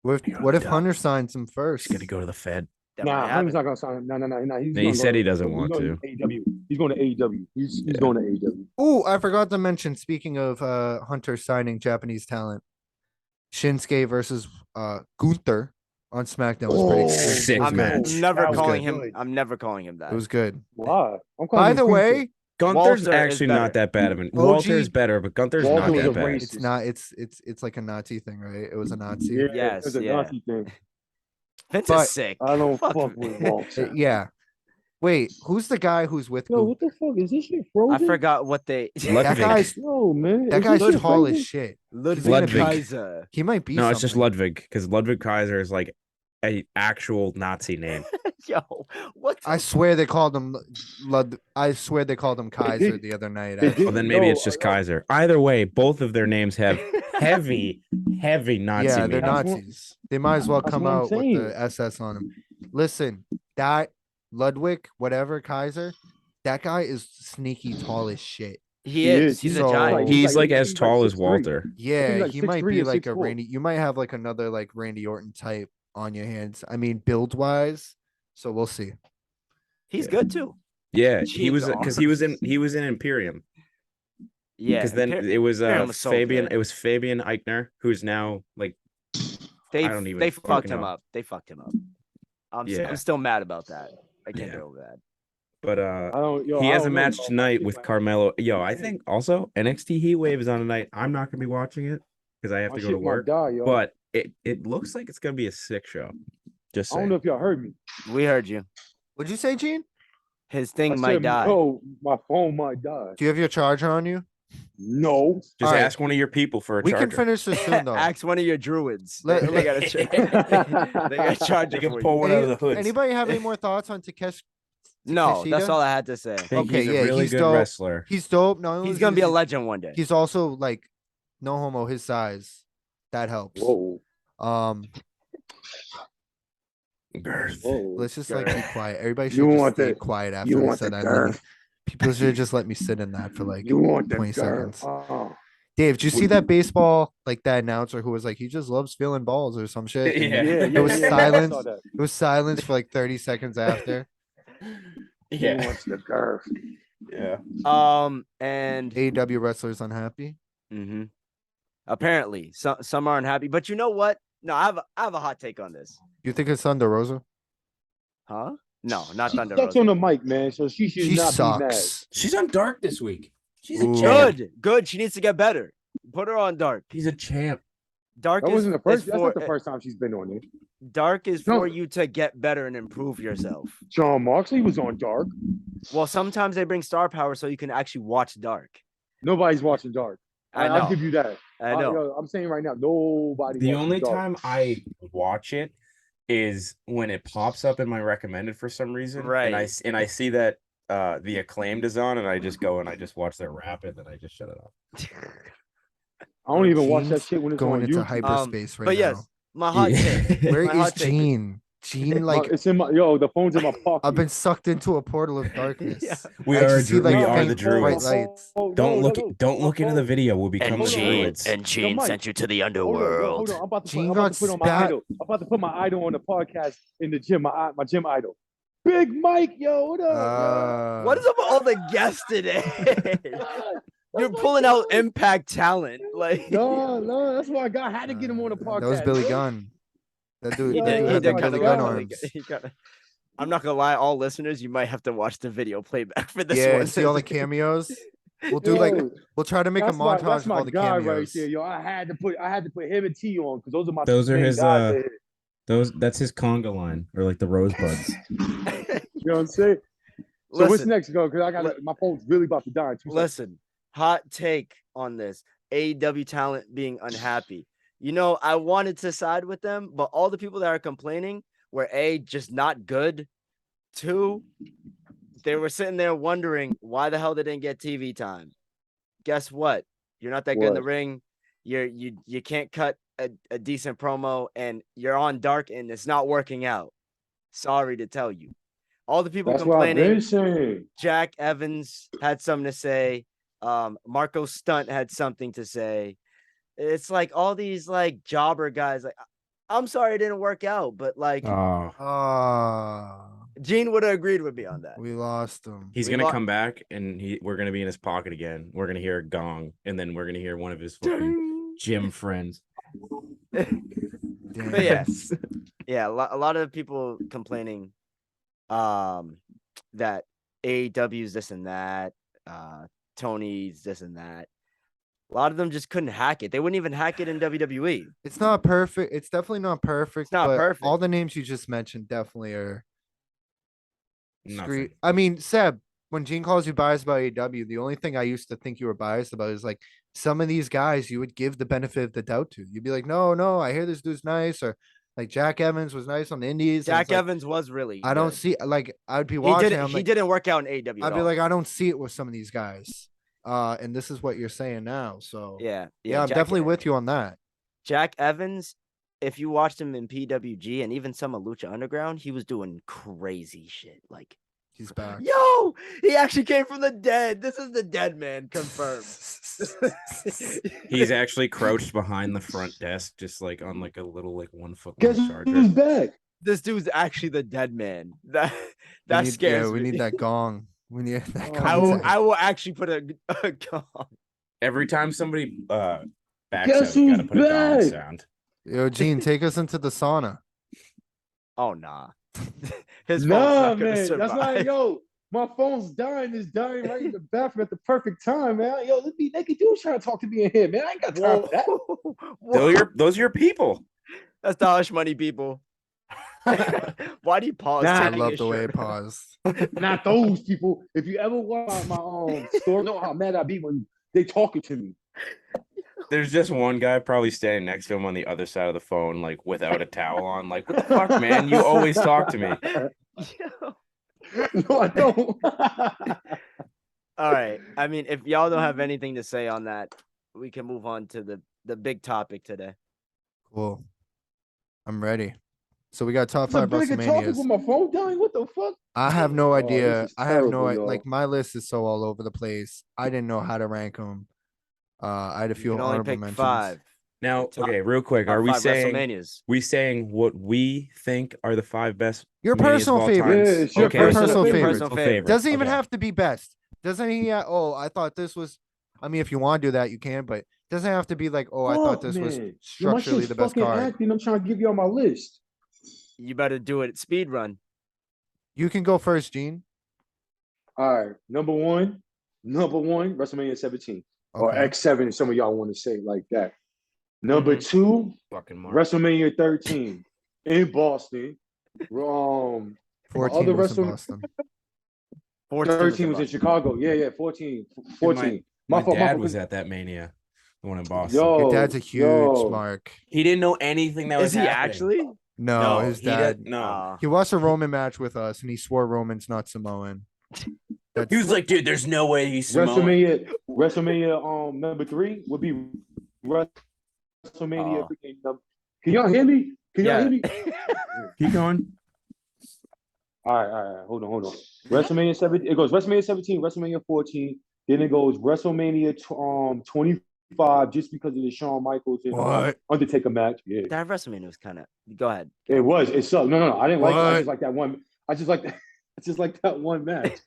What if Hunter signs him first? He's gonna go to the Fed. That might Nah, happen. Hunter's not gonna sign him. No. He said he doesn't want to. AEW. He's going to AEW. He's going to AEW. Oh, I forgot to mention. Speaking of Hunter signing Japanese talent, Shinsuke versus Gunther on SmackDown was pretty good. Sick It was match. good. Never That was calling good. him. I'm never calling him that. It was good. Why? I'm calling By him the Gunther. way, Gunther's Walter is actually not better. that bad of an. Walter's better, but Gunther's Walter not was that a bad. racist. it's not. It's like a Nazi thing, right? It was a Nazi. Yeah, Yes, it's a yeah. Nazi thing. Vince But is sick. I don't Fuck fuck me. with Walter. Yeah. Wait, who's the guy who's with Yo, what Gunther? the fuck is this shit frozen? I forgot what they. Ludwig. That guy's Yo, man, that is guy's this shit tall as frozen? shit. Ludwig Ludwig. Kaiser. He might be. No, it's just something. Ludwig because Ludwig Kaiser is like a actual Nazi name. Yo, what? I swear they called him I swear they called him Kaiser the other night. They actually. Well, then maybe No, it's just Kaiser. Either way, both of their names have heavy Nazi Yeah, they're meaning. That's what- Nazis. They might as well that's come what I'm out with saying. the SS on them. Listen, that Ludwig, whatever Kaiser, that guy is sneaky tall as shit. He He is. is. He's So- a giant. He's like as he's tall as 6'3". Walter. Yeah, like he might 6'3" be and like a 6'4". Randy. You might have like another like Randy Orton type on your hands. I mean, build wise. So we'll see. He's good too. Yeah, he Cheap was because he was in Imperium. Yeah. Because then it was Imperium was so Fabian. good. It was Fabian Eichner, who's now like They I don't even they fucked fucking him know. up. They fucked him up. Yeah. I'm still mad about that. I can't Yeah. get over that. But He he has a match tonight with Carmelo. Yo, I think also NXT Heat Wave is on tonight. I'm not gonna be watching it because I have to go to work. But it looks like it's gonna be a sick show. Just I don't saying. know if y'all heard me. We heard you. What'd you say, Gene? His I thing might said, die. Oh, my phone might die. Do you have your charger on you? No. Just All right. ask one of your people for a We charger. can finish this soon though. Ask one of your druids. Let- They got they got charge They it can for pull you. one out of the hoods. Anybody have any more thoughts on Takeshi? No, that's Takeshita? all I had to say. I think Okay, he's a yeah, really he's good dope. wrestler. He's dope. Not only He's is gonna be a he- legend one day. He's also like no homo his size. That helps. Whoa. Girth. Whoa. Let's just like be quiet. Everybody should You just want stay the- quiet after you they want said the that. girth. People should just let me sit in that for like You want the 20 girth. seconds. Oh. Dave, did you see that baseball like that announcer who was like he just loves feeling balls or some shit? And Yeah. Yeah, It was I silence. saw that. It was silence for like 30 seconds after. He wants the girth. Yeah. And AEW wrestlers unhappy. mhm. Apparently, some aren't happy. But you know what? No, I have a hot take on this. You think it's Thunder Rosa? Huh? No, not Thunder That's on Rosa. the mic, man. So she should She not be mad. sucks. She's on Dark this week. She's a Ooh. champ. Good. She needs to get better. Put her on Dark. He's a champ. Dark That is, wasn't the first. is That's for not the first time she's been on it. Dark is No. for you to get better and improve yourself. John Moxley was on Dark. Well, sometimes they bring star power so you can actually watch Dark. Nobody's watching Dark. I know. I'll give you that. I know. Yo, I'm saying right now, nobody. The watches only Dark. time I watch it is when it pops up in my recommended for some reason. Right. And I see that the Acclaimed is on, and I just go and I just watch their rap, and then I just shut it off. I don't even watch that Gene's shit when it's going on into YouTube. hyperspace But right yes, now. my hot take. Where My is hot take is- Gene? Gene, like It's in my the phone's in my pocket. I've been sucked into a portal of darkness. Yeah. We I are actually see like we are faint the bright druids. lights. Don't look My into the phone- video. We'll become the hold on, hold on. druids. And Gene Mike, sent you to the Hold on, underworld. I'm about to Gene put, I'm about got to put on my spat. idol. I'm about to put my idol on the podcast in the gym. My gym idol. Big Mike, yo, what up? What is up with all the guests today? You're pulling out impact talent. Like No, that's why I had to get him on the podcast. That was Billy yo. Gunn. That dude, he that did, dude he had did them kind Billy of Gunn look arms. I'm not gonna lie, all listeners, you might have to watch the video playback for this Yeah, one. see all the cameos. We'll do Yo, like we'll try to make a that's montage that's of my all the guy cameos. right there, yo. I had to put him and T on because those are my Those two are main his guys right here. that's his conga line or like the rosebuds. You know what I'm saying? So what's next, go? Because I got my phone's really about to die. In 2 seconds. Listen, hot take on this AEW talent being unhappy. You know, I wanted to side with them, but all the people that are complaining were A, just not good. 2, they were sitting there wondering why the hell they didn't get TV time. Guess what? You're not that good in the What? ring. You can't cut a decent promo, and you're on dark, and it's not working out. Sorry to tell you. All the people That's what I've complaining. been saying. Jack Evans had something to say. Marco Stunt had something to say. It's like all these like jobber guys. Like, I'm sorry it didn't work out, but like Oh, Gene would have agreed with me on that. We lost him. he's We gonna lo- come back and we're gonna be in his pocket again. We're gonna hear a gong, and then we're gonna hear one of his fucking gym friends. Damn. But yes, yeah, a lot of people complaining that AEW's this and that, Tony's this and that. A lot of them just couldn't hack it. They wouldn't even hack it in WWE. It's not perfect. It's definitely not perfect. It's not but perfect. All the names you just mentioned definitely are Nothing. street. I mean, Seb, when Gene calls you biased about AEW, the only thing I used to think you were biased about is like some of these guys you would give the benefit of the doubt to. You'd be like, no, I hear this dude's nice, or like Jack Evans was nice on the Indies. and Jack it's like, Evans was really. I don't good. see like I'd be He watching. didn't. I'm He like, didn't work out in AEW. I'd at be all. like, I don't see it with some of these guys. And this is what you're saying now. So yeah, I'm Jack, definitely with you on that. Jack Evans. If you watched him in PWG and even some of Lucha Underground, he was doing crazy shit. Like, He's back. yo, he actually came from the dead. This is the dead man confirmed. He's actually crouched behind the front desk, just like on like a little like 1 foot Guess long who's charger. back? This dude's actually the dead man. That We need- scares me. we need that gong. We need that Oh, gong. I will actually put a gong. Every time somebody backs Guess out, you gotta who's put a gong back? sound. Yo, Gene, take us into the sauna. Oh nah. His phone's Nah, not gonna man. That's survive. why, yo, my phone's dying. It's dying right in the bathroom at the perfect time, man. Yo, let me naked dudes trying to talk to me in here, man. I ain't got time for that. Whoa. Those are your people. That's the hush money people. Why do you pause? Nah, I taking love his the way shirt it off? paused. Not those people. If you ever watch my story, know how mad I be when they talking to me. There's just one guy probably standing next to him on the other side of the phone, like without a towel on. Like, what the fuck, man? You always talk to me. Yo. No, I don't. All right. I mean, if y'all don't have anything to say on that, we can move on to the big topic today. Cool. I'm ready. So we got top It's a 5 bigger topic with WrestleManias. my phone dying. What the fuck? I have no Oh, idea. this is I have no terrible, like y'all. my list is so all over the place. I didn't know how to rank them. I had a You few can only honorable pick mentions. 5. Now, Top- okay, real quick, Top are we 5 saying WrestleManias? what we think are the 5 best Your manias of personal all favorites. Yeah, time? it's your Okay. personal Your favorites. personal Favorite. favorite. Doesn't even Okay. have to be best. Doesn't he? Oh, I thought this was. I mean, if you want to do that, you can, but doesn't have to be like, oh, I thought Fuck, this was man. Yo, my structurally shit's the best fucking card. acting. I'm trying to give you all my list. You better do it at speed run. You can go first, Gene. All right, number one, WrestleMania 17 or Okay. X7. If some of y'all want to say it like that. Number Mhm. 2, Fucking Mark. WrestleMania 13 in Boston. 14 other was in Wrestle- Boston. 13 was in Chicago. Yeah, 14. And 14. My fault, dad fault. was at that Mania, the one in Boston. Yo, Your dad's a huge yo. mark. He didn't know anything that was Is he happening. actually? No, his he dad. did- no. He watched a Roman match with us, and he swore Roman's not Samoan. That's He was like, dude, there's no way he's Samoan. WrestleMania number 3 would be WrestleMania Oh. freaking. Can y'all hear me? Can y'all Yeah. hear me? Keep going. All right. Hold on. WrestleMania 17. It goes WrestleMania 17, WrestleMania 14. Then it goes WrestleMania 25, just because of the Shawn Michaels and What? Undertaker match. Yeah, That WrestleMania was kind of. Go ahead. it was. It sucked. No. I didn't like it. I What? just like that one. I just like that. I just like that one match.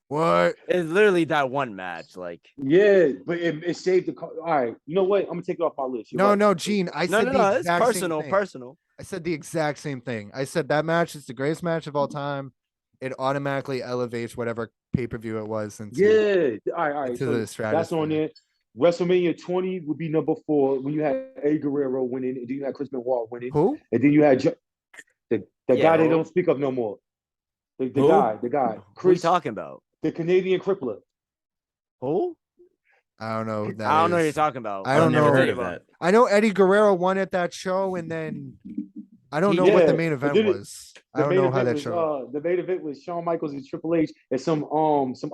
What? It's literally that one match. Like, Yeah, but it saved the. All right, you know what? I'm gonna take it off my list. You're No, right. no, Gene. I no, said no, the no. It's exact same personal. thing. Personal. I said the exact same thing. I said that match is the greatest match of all time. It automatically elevates whatever pay-per-view it was into, Yeah. All right. into So the that's stratosphere. on there. WrestleMania 20 would be number 4 when you had Eddie Guerrero winning, and then you had Chris Benoit winning, Who? and then you had the Yeah, guy they who? don't speak of no more. The Who? guy, Who are you Chris, talking about? the Canadian crippler. Who? I don't know who that I don't know is. what you're talking about. I I've don't never know. heard of that. I know Eddie Guerrero won at that show, and then I don't know Yeah, what the main and event then was. I don't know how that show. The main event was Shawn Michaels and Triple H and some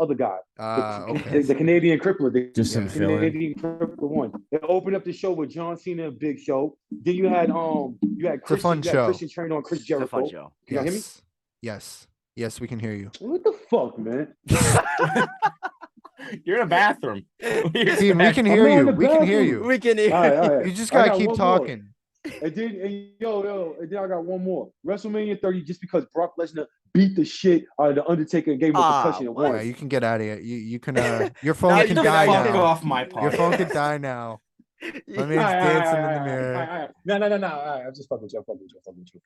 other guy. Okay. The Canadian crippler. Just some Yeah. fill-in. Canadian crippler one. They opened up the show with John Cena and Big Show. Then you had It's a fun show. Christian trainer on Chris It's a Jericho. fun show. Can y'all hear me? Yes, we can hear you. What the fuck, man? You're in a bathroom. Gene, we can I'm hear not in you. the We can hear bathroom. you. We can hear. All right. You just I gotta got keep one more. talking. And then I got one more. WrestleMania 30, just because Brock Lesnar beat the shit out of the Undertaker and gave him a concussion and what? Yeah, won. you can get out of here. You can your Now phone you can can die fuck now. off my Your podcast. phone can die now. My man's dancing in the mirror. No. All right, I'm just fucking with you. I'm fucking with you.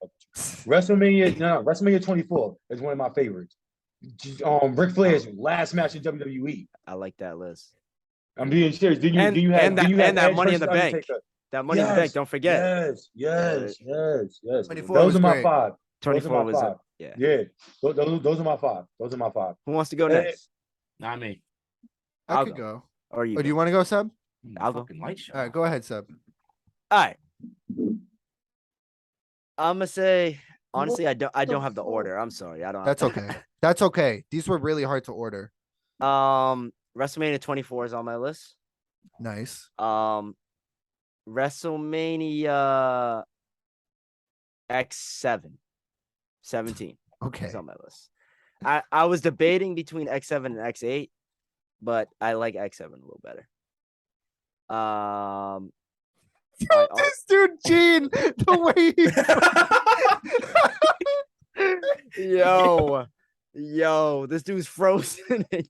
WrestleMania 24 is one of my favorites. Ric Flair's last match in WWE. I like that list. I'm being serious. Then And you had that Edge Money in versus the Bank. Undertaker. That Money in the Bank. Don't forget. Yes. 24 Those was are my great. 5. 24 was five. yeah. Yeah, those are my 5. Those are my 5. Who wants to go Eh, next? Not me. I I'll could go. go. Or you? Oh, do go. you want to go, Seb? I'll go. Fucking light show. All right, go ahead, Seb. All right. I'm gonna say honestly, I don't have the order. I'm sorry. I don't. That's okay. That's okay. These were really hard to order. WrestleMania 24 is on my list. Nice. WrestleMania X7, 17 Okay. is on my list. I was debating between X7 and X8, but I like X7 a little better. This dude, Gene, the way he Yo, this dude's frozen. I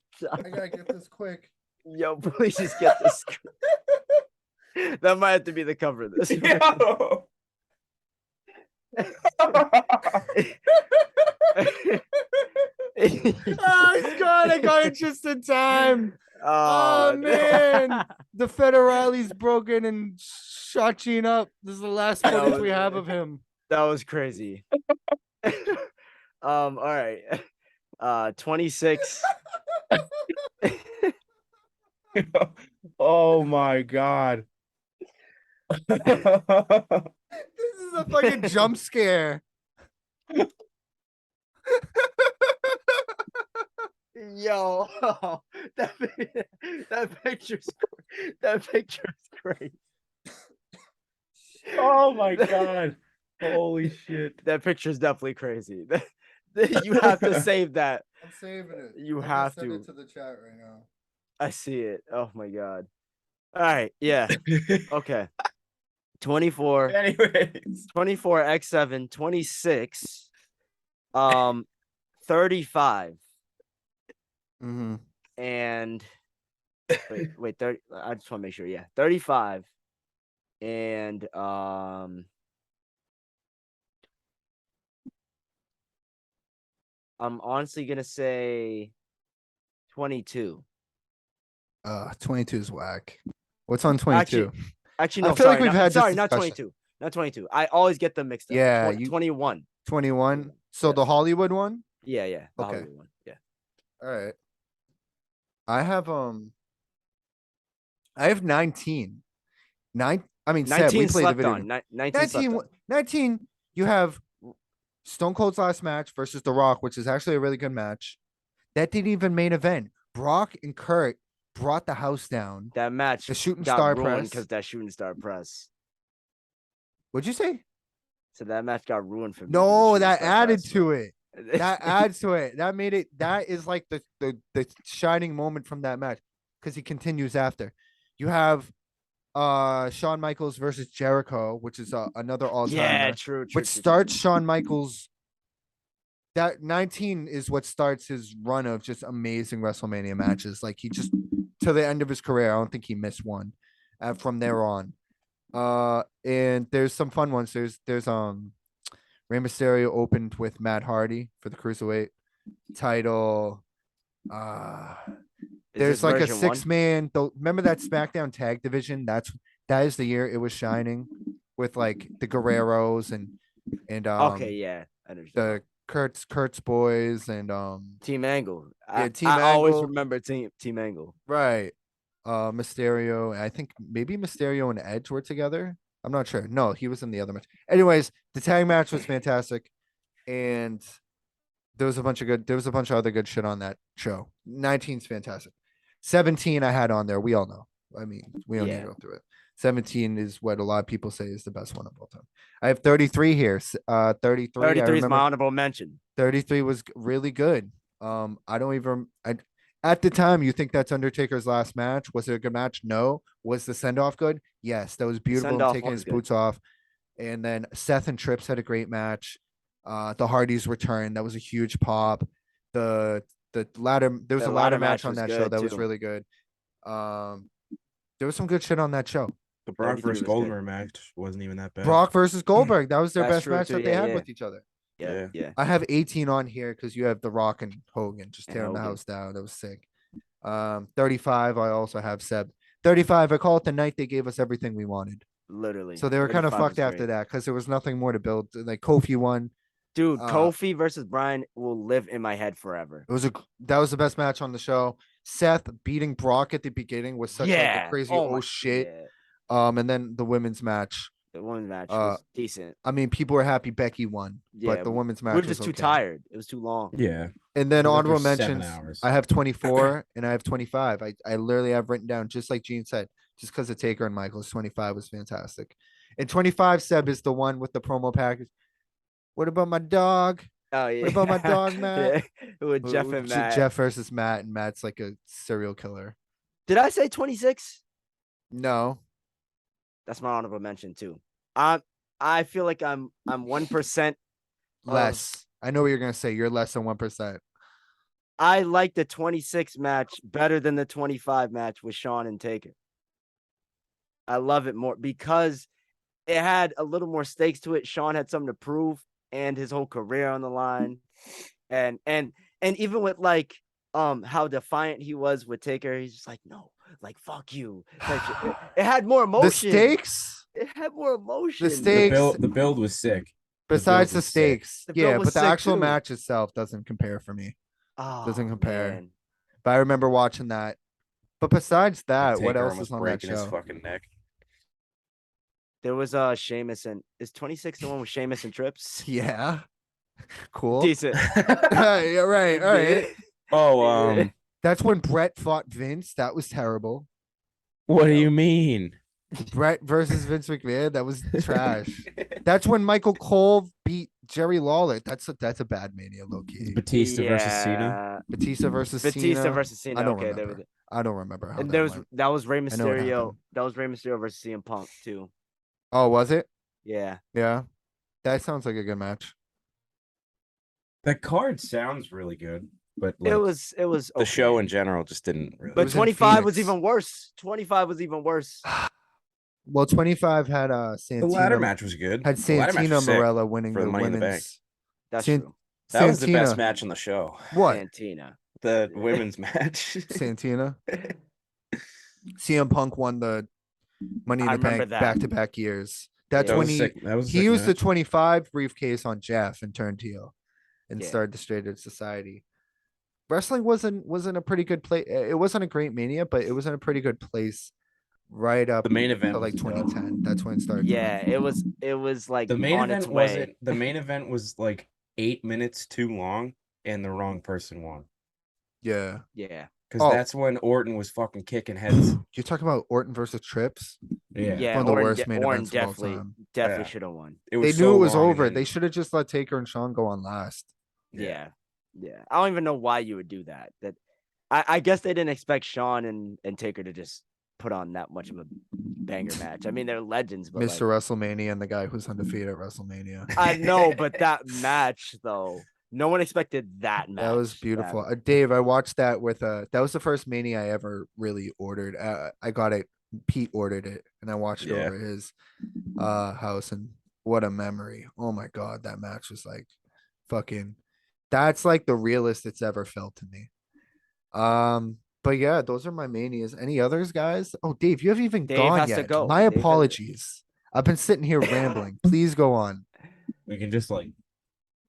gotta get this quick. Yo, please just get this. That might have to be the cover of this. Yo. Oh, he's gone. I got it just in time. Oh, man. The federale's broken and shot Gene up. This is the last footage we have of him. That was crazy. All right. 26. Oh my god. This is a fucking jump scare. Yo, that picture's great. Oh my god. Holy shit. That picture's definitely crazy. You have to save that. I'm saving it. You have send to. it to the chat right now. I see it. Oh my god. All right. Yeah. Okay. 24. Anyways. 24 X7. 26. 35. Mm-hmm. And wait, 30. I just want to make sure. Yeah. 35. And I'm honestly gonna say 22. 22 is whack. What's on 22? Actually, no. I feel like we've not, had this sorry, not discussion. 22. Not 22. I always get them mixed up. Yeah, 21. 21. So the Yes. Hollywood one? Yeah, the Okay. Hollywood one. Yeah. All right. I have 19. I mean, Seb, 19 we played the slept video. on. 19 slept 19, on. 19, you have Stone Cold's last match versus The Rock, which is actually a really good match. That didn't even main event. Brock and Kurt brought the house down. That match The shooting got star ruined press. because that shooting star press. What'd you say? So that match got ruined for me. No, that added to it. That adds to it. That made it. That is like the shining moment from that match because he continues after. You have Shawn Michaels versus Jericho, which is another all-timer. Yeah, true. Which starts Shawn Michaels. That 19 is what starts his run of just amazing WrestleMania matches. Like he just to the end of his career, I don't think he missed one. From there on, and there's some fun ones. There's Rey Mysterio opened with Matt Hardy for the cruiserweight title. There's like a 6-man. Remember that SmackDown tag division? That is the year it was shining with like the Guerreros and Okay, yeah, I understand. the Kurt's boys and Team Angle. Yeah, Team I always Angle. remember Team Angle. Right. Mysterio. I think maybe Mysterio and Edge were together. I'm not sure. No, he was in the other match. Anyways, the tag match was fantastic, and there was a bunch of other good shit on that show. 19's fantastic. 17 I had on there. We all know. I mean, we don't need to go through it. 17 is what a lot of people say is the best one of all time. I have 33 here. 33. 33 is my honorable mention. 33 was really good. At the time, you think that's Undertaker's last match. Was it a good match? No. Was the send-off good? Yes. That was beautiful. Him taking his boots off. And then Seth and Trips had a great match. The Hardys return. That was a huge pop. There was a ladder match on that show that was really good. There was some good shit on that show. The Brock versus Goldberg match wasn't even that bad. Brock versus Goldberg. That was their best match that they had with each other. Yeah. I have 18 on here because you have The Rock and Hogan just tearing the house down. That was sick. 35, I also have Seb. 35, I call it the night they gave us everything we wanted. Literally. So they were kind of fucked after that because there was nothing more to build. Like Kofi won. Dude, Kofi versus Bryan will live in my head forever. That was the best match on the show. Seth beating Brock at the beginning was such like a crazy shit. Yeah. And then the women's match. The women's match was decent. I mean, people were happy Becky won, but the women's match was just too tired. It was too long. Yeah. And then honorable mentions. I have 24 and I have 25. I literally have written down just like Gene said, just because of Taker and Michaels. 25 was fantastic, and 25 Seb is the one with the promo package. What about my dog? Oh yeah. What about my dog, Matt? With Jeff and Matt. Jeff versus Matt, and Matt's like a serial killer. Did I say 26? No. That's my honorable mention too. I feel like I'm 1% less. I know what you're gonna say. You're less than 1%. I like the 26 match better than the 25 match with Shawn and Taker. I love it more because it had a little more stakes to it. Shawn had something to prove and his whole career on the line. And even with like how defiant he was with Taker, he's just like, no, like fuck you. It had more emotion. The stakes? It had more emotion. The stakes. The build was sick. Besides the stakes. Yeah, but the actual match itself doesn't compare for me. Doesn't compare. Man. But I remember watching that. But besides that, what else is on that show? His fucking neck. There was Sheamus and is 26 the one with Sheamus and Trips? Yeah. Cool. Decent. Yeah, right. All right. Oh, that's when Brett fought Vince. That was terrible. What do you mean? Brett versus Vince McMahon. That was trash. That's when Michael Cole beat Jerry Lawler. That's a bad Mania, low key. Batista versus Cena. Batista versus Cena. I don't remember. How and that was Rey Mysterio. That was Rey Mysterio versus CM Punk too. Oh, was it? Yeah. Yeah. That sounds like a good match. That card sounds really good, but like, it was okay. The show in general just didn't really. But 25 was even worse. 25 was even worse. Well, 25 had Santino. The ladder match was good. Had Santino Marella winning the Money in the Bank. That's true. That was the best match on the show. What? Santina. The women's match. Santina. CM Punk won the Money in the Bank back-to-back years. That's when he used the 25 briefcase on Jeff and turned heel and started the Straight Edge Society. Wrestling wasn't a pretty good place. It wasn't a great Mania, but it was in a pretty good place right up the main event to like 2010. That's when it started. Yeah, it was like the main on event its way. The main event was like 8 minutes too long and the wrong person won. Yeah. Yeah. because Oh. that's when Orton was fucking kicking heads. You're talking about Orton versus Trips? Yeah, Yeah, One of the Orton, worst main Orton events of all definitely time. definitely Yeah. should have won. it They was knew so it was long, over. and They then- should have just let Taker and Shawn go on last. Yeah. I don't even know why you would do that. I guess they didn't expect Shawn and Taker to just put on that much of a banger match. I mean, they're legends, but Mr. WrestleMania and the guy who's undefeated at WrestleMania. I know, but that match though, no one expected that match. That was to beautiful. happen. Dave, I watched that with that was the first Mania I ever really ordered. I got it. Pete ordered it, and I watched it Yeah. over his house, and what a memory. Oh my god, that match was like fucking. That's like the realest it's ever felt to me. But yeah, those are my manias. Any others, guys? Oh, Dave, you haven't even Dave gone has to yet. go. My Dave has- apologies. I've been sitting here rambling. Please go on. we can just like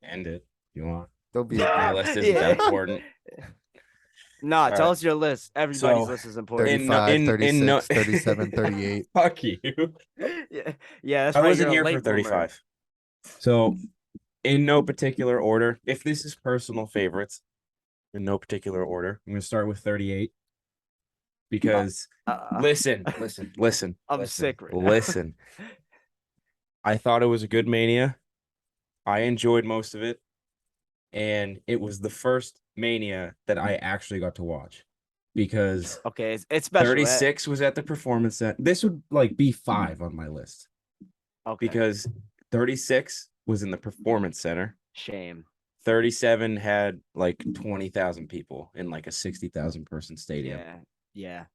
end it if you want. Don't be My list isn't that important. Nah, tell right. us your list. Everybody's So, list is important. 35, in 36, 37, 38. Fuck you. Yeah, that's I right. wasn't You're a here for late bloomer. 35. So, in no particular order, if this is personal favorites, in no particular order, I'm going to start with 38 because listen. I'm listen, sick right now. Listen. I thought it was a good Mania. I enjoyed most of it. And it was the first Mania that I actually got to watch because Okay, it's special. 36 was at the Performance Center. This would like be 5 on my list Okay. because 36 was in the Performance Center. Shame. 37 had like 20,000 people in like a 60,000 person stadium. Yeah.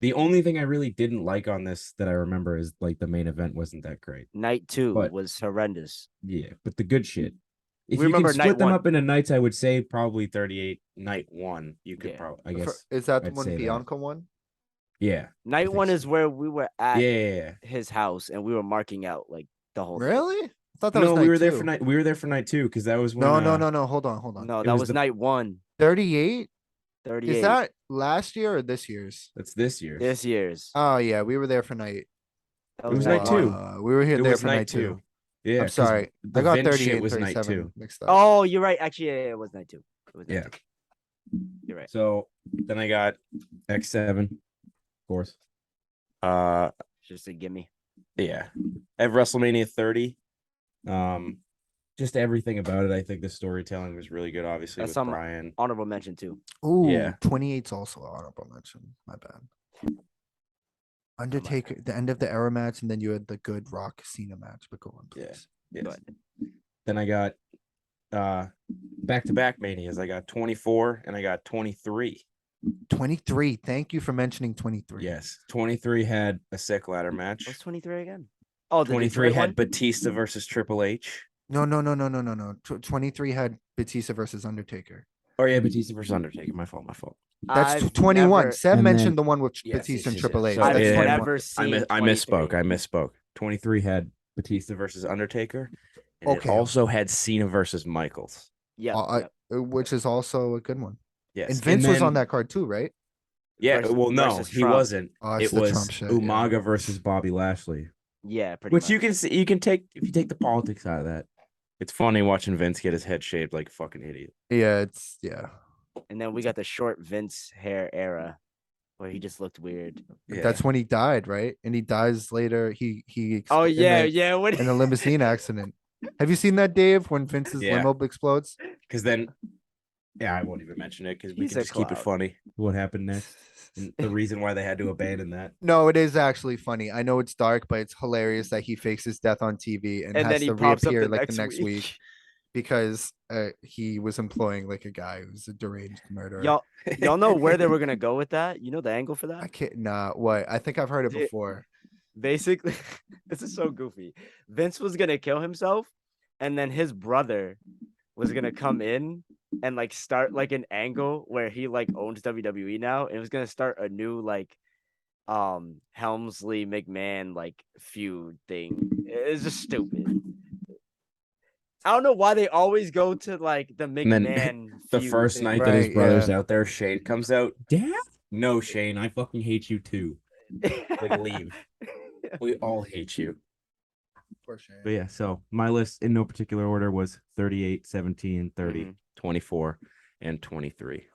The only thing I really didn't like on this that I remember is like the main event wasn't that great. Night 2 But- was horrendous. Yeah, but the good shit. If We you can remember split night them 1. up into nights, I would say probably 38. Night 1, you could Yeah. probably, I guess. Is that the I'd one say that. Bianca won? Yeah. Night think 1 so. is where we were at Yeah. his house and we were marking out like the whole thing. Really? I thought that No, was we night were there two. for night. We were there for night 2 because that was when. No. Hold on. No, It that was was the- night 1. 38? 38. Is that last year or this year's? That's this year. this year's? Oh yeah, we were there for night. That it was night 2. We were here It there was for night two. Yeah. I'm 'cause sorry. The I got Vince 38 shit and was night 37 2. mixed up. Oh, you're right. Actually, yeah, it was night 2. It was night Yeah. 2. You're right. So then I got X7, of course. Just a gimme. Yeah. I have WrestleMania 30. Just everything about it. I think the storytelling was really good. Obviously, That's with some- Brian. Honorable mention too. Ooh, Yeah. 28's also an honorable mention. My bad. Undertaker, the end of the era match, and then you had the good Rock Cena match. But go on, Yeah. please. Yes. But Then I got back-to-back manias. I got 24 and I got 23. 23. Thank you for mentioning 23. Yes. 23 had a sick ladder match. what's 23 again? Oh, the 23 Detroit had one? Batista versus Triple H. No. 23 had Batista versus Undertaker. Oh yeah, Batista versus Undertaker. My fault. That's I've 21. never- Seb And mentioned then- the one with Yes, Batista and yes, Triple yes. H. So, I've That's yeah, 21. never I, seen. I misspoke. 23. I misspoke. 23 had Batista versus Undertaker. And Okay. it also had Cena versus Michaels. Yeah. Which is also a good one. Yes. And Vince was then- on that card too, right? Yeah, Versus- well, no, versus he Trump. wasn't. Oh, it's It the was Trump shit, yeah. Umaga versus Bobby Lashley, Yeah, pretty which much. you can see. You can take if you take the politics out of that. It's funny watching Vince get his head shaved like a fucking idiot. Yeah. And then we got the short Vince hair era, where he just looked weird. Yeah. That's when he died, right? And he dies later. He Oh in yeah, the- yeah. What? in a limousine accident. Have you seen that, Dave? When Vince's Yeah. limo explodes? Because then, yeah, I won't even mention it because we He's can a just keep it clown. funny. What happened next? And the reason why they had to abandon that. No, it is actually funny. I know it's dark, but it's hilarious that he fakes his death on TV and And has then he to pops up reappear the like next the next week because he was employing like a guy who's a deranged murderer. Y'all know where they were gonna go with that? You know the angle for I that? can't. Nah, what? I think I've heard it Dude, before. Basically, this is so goofy. Vince was gonna kill himself, and then his brother was gonna come in and like start like an angle where he like owns WWE now, and was gonna start a new like Helmsley McMahon like feud thing. It's just stupid. I don't know why they always go to like the And then McMahon. The feud first thing. night that his Right, brother's yeah. out there, Shane comes out. Dad? No, Shane, I fucking hate you too. Like, leave. We all hate you. But yeah, so my list in no particular order was 38, 17, 30, Mhm. 24, and 23.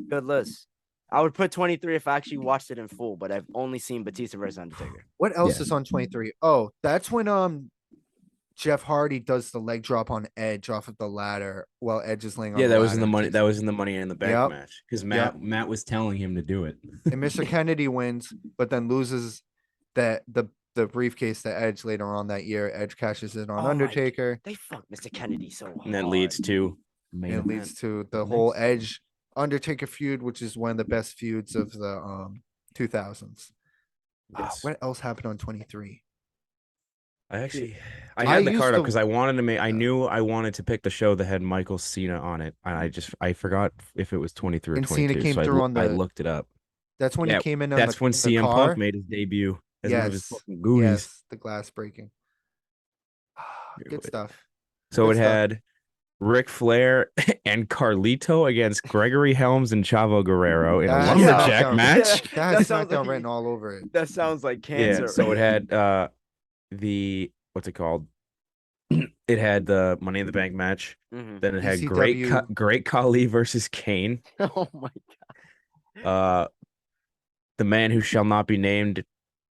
Good list. I would put 23 if I actually watched it in full, but I've only seen Batista versus Undertaker. What else Yeah. is on 23? Oh, that's when Jeff Hardy does the leg drop on Edge off of the ladder while Edge is laying on Yeah, the that was in the ladder. money. That was in the Money in the Bank Yep. match because Matt was telling him to do it. And Mr. Kennedy wins, but then loses the briefcase that Edge later on that year. Edge cashes in on Oh my- Undertaker. They fucked Mr. Kennedy so hard. And that leads to And it leads to the whole Nice. Edge Undertaker feud, which is one of the best feuds of the 2000s. Yes. What else happened on 23? I I had the used card up to- because I wanted to make. I knew I wanted to pick the show that had Michael Cena on it, and I forgot if it was 23 or And Cena 22. came So through on I the- looked it up. That's when Yeah, he came in on That's when the CM car. Punk made his debut as one of his Yes. fucking goonies. Yes, the glass breaking. Good Wait. stuff. So Good it stuff. had Ric Flair and Carlito against Gregory Helms and Chavo Guerrero in a That- lumberjack yeah. match. That has sounds SmackDown like- written all over it. That sounds like Yeah, cancer. so it had the what's it called? It had the Money in the Bank match. Mhm. Then it had ECW. Great Khali versus Kane. Oh my god. The man who shall not be named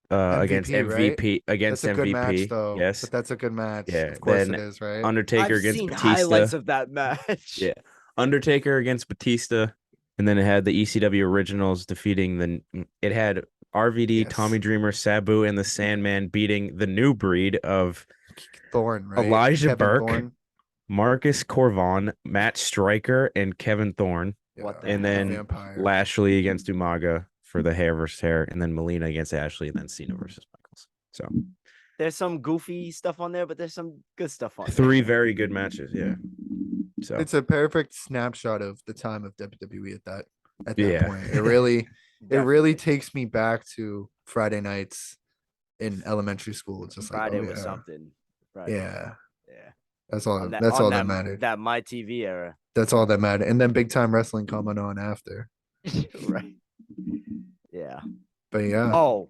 against MVP, MVP against That's a good MVP. match, though. Yes. But that's a good match. Yeah, Of course then it is, right? Undertaker I've against seen Batista. highlights of that match. Yeah. Undertaker against Batista. And then it had the ECW originals defeating it had RVD, Yes. Tommy Dreamer, Sabu, and the Sandman beating the new breed of Thorne, right? Elijah Kevin Burke, Thorne. Marcus Corvon, Matt Stryker, and Kevin Thorne. What the And hell? then Vampire. Lashley against Umaga for the hair versus hair, and then Melina against Ashley, and then Cena versus Michaels. So There's some goofy stuff on there, but there's some good stuff on three there. very good matches. Yeah. So It's a perfect snapshot of the time of WWE at that Yeah. point. It really takes me back to Friday nights in elementary school. It's just like, Friday oh, was yeah. something. Friday. Yeah. Yeah. That's all On that's on all that mattered. That My TV era. That's all that mattered. And then big time wrestling coming on after. Right. Yeah. But yeah. Oh,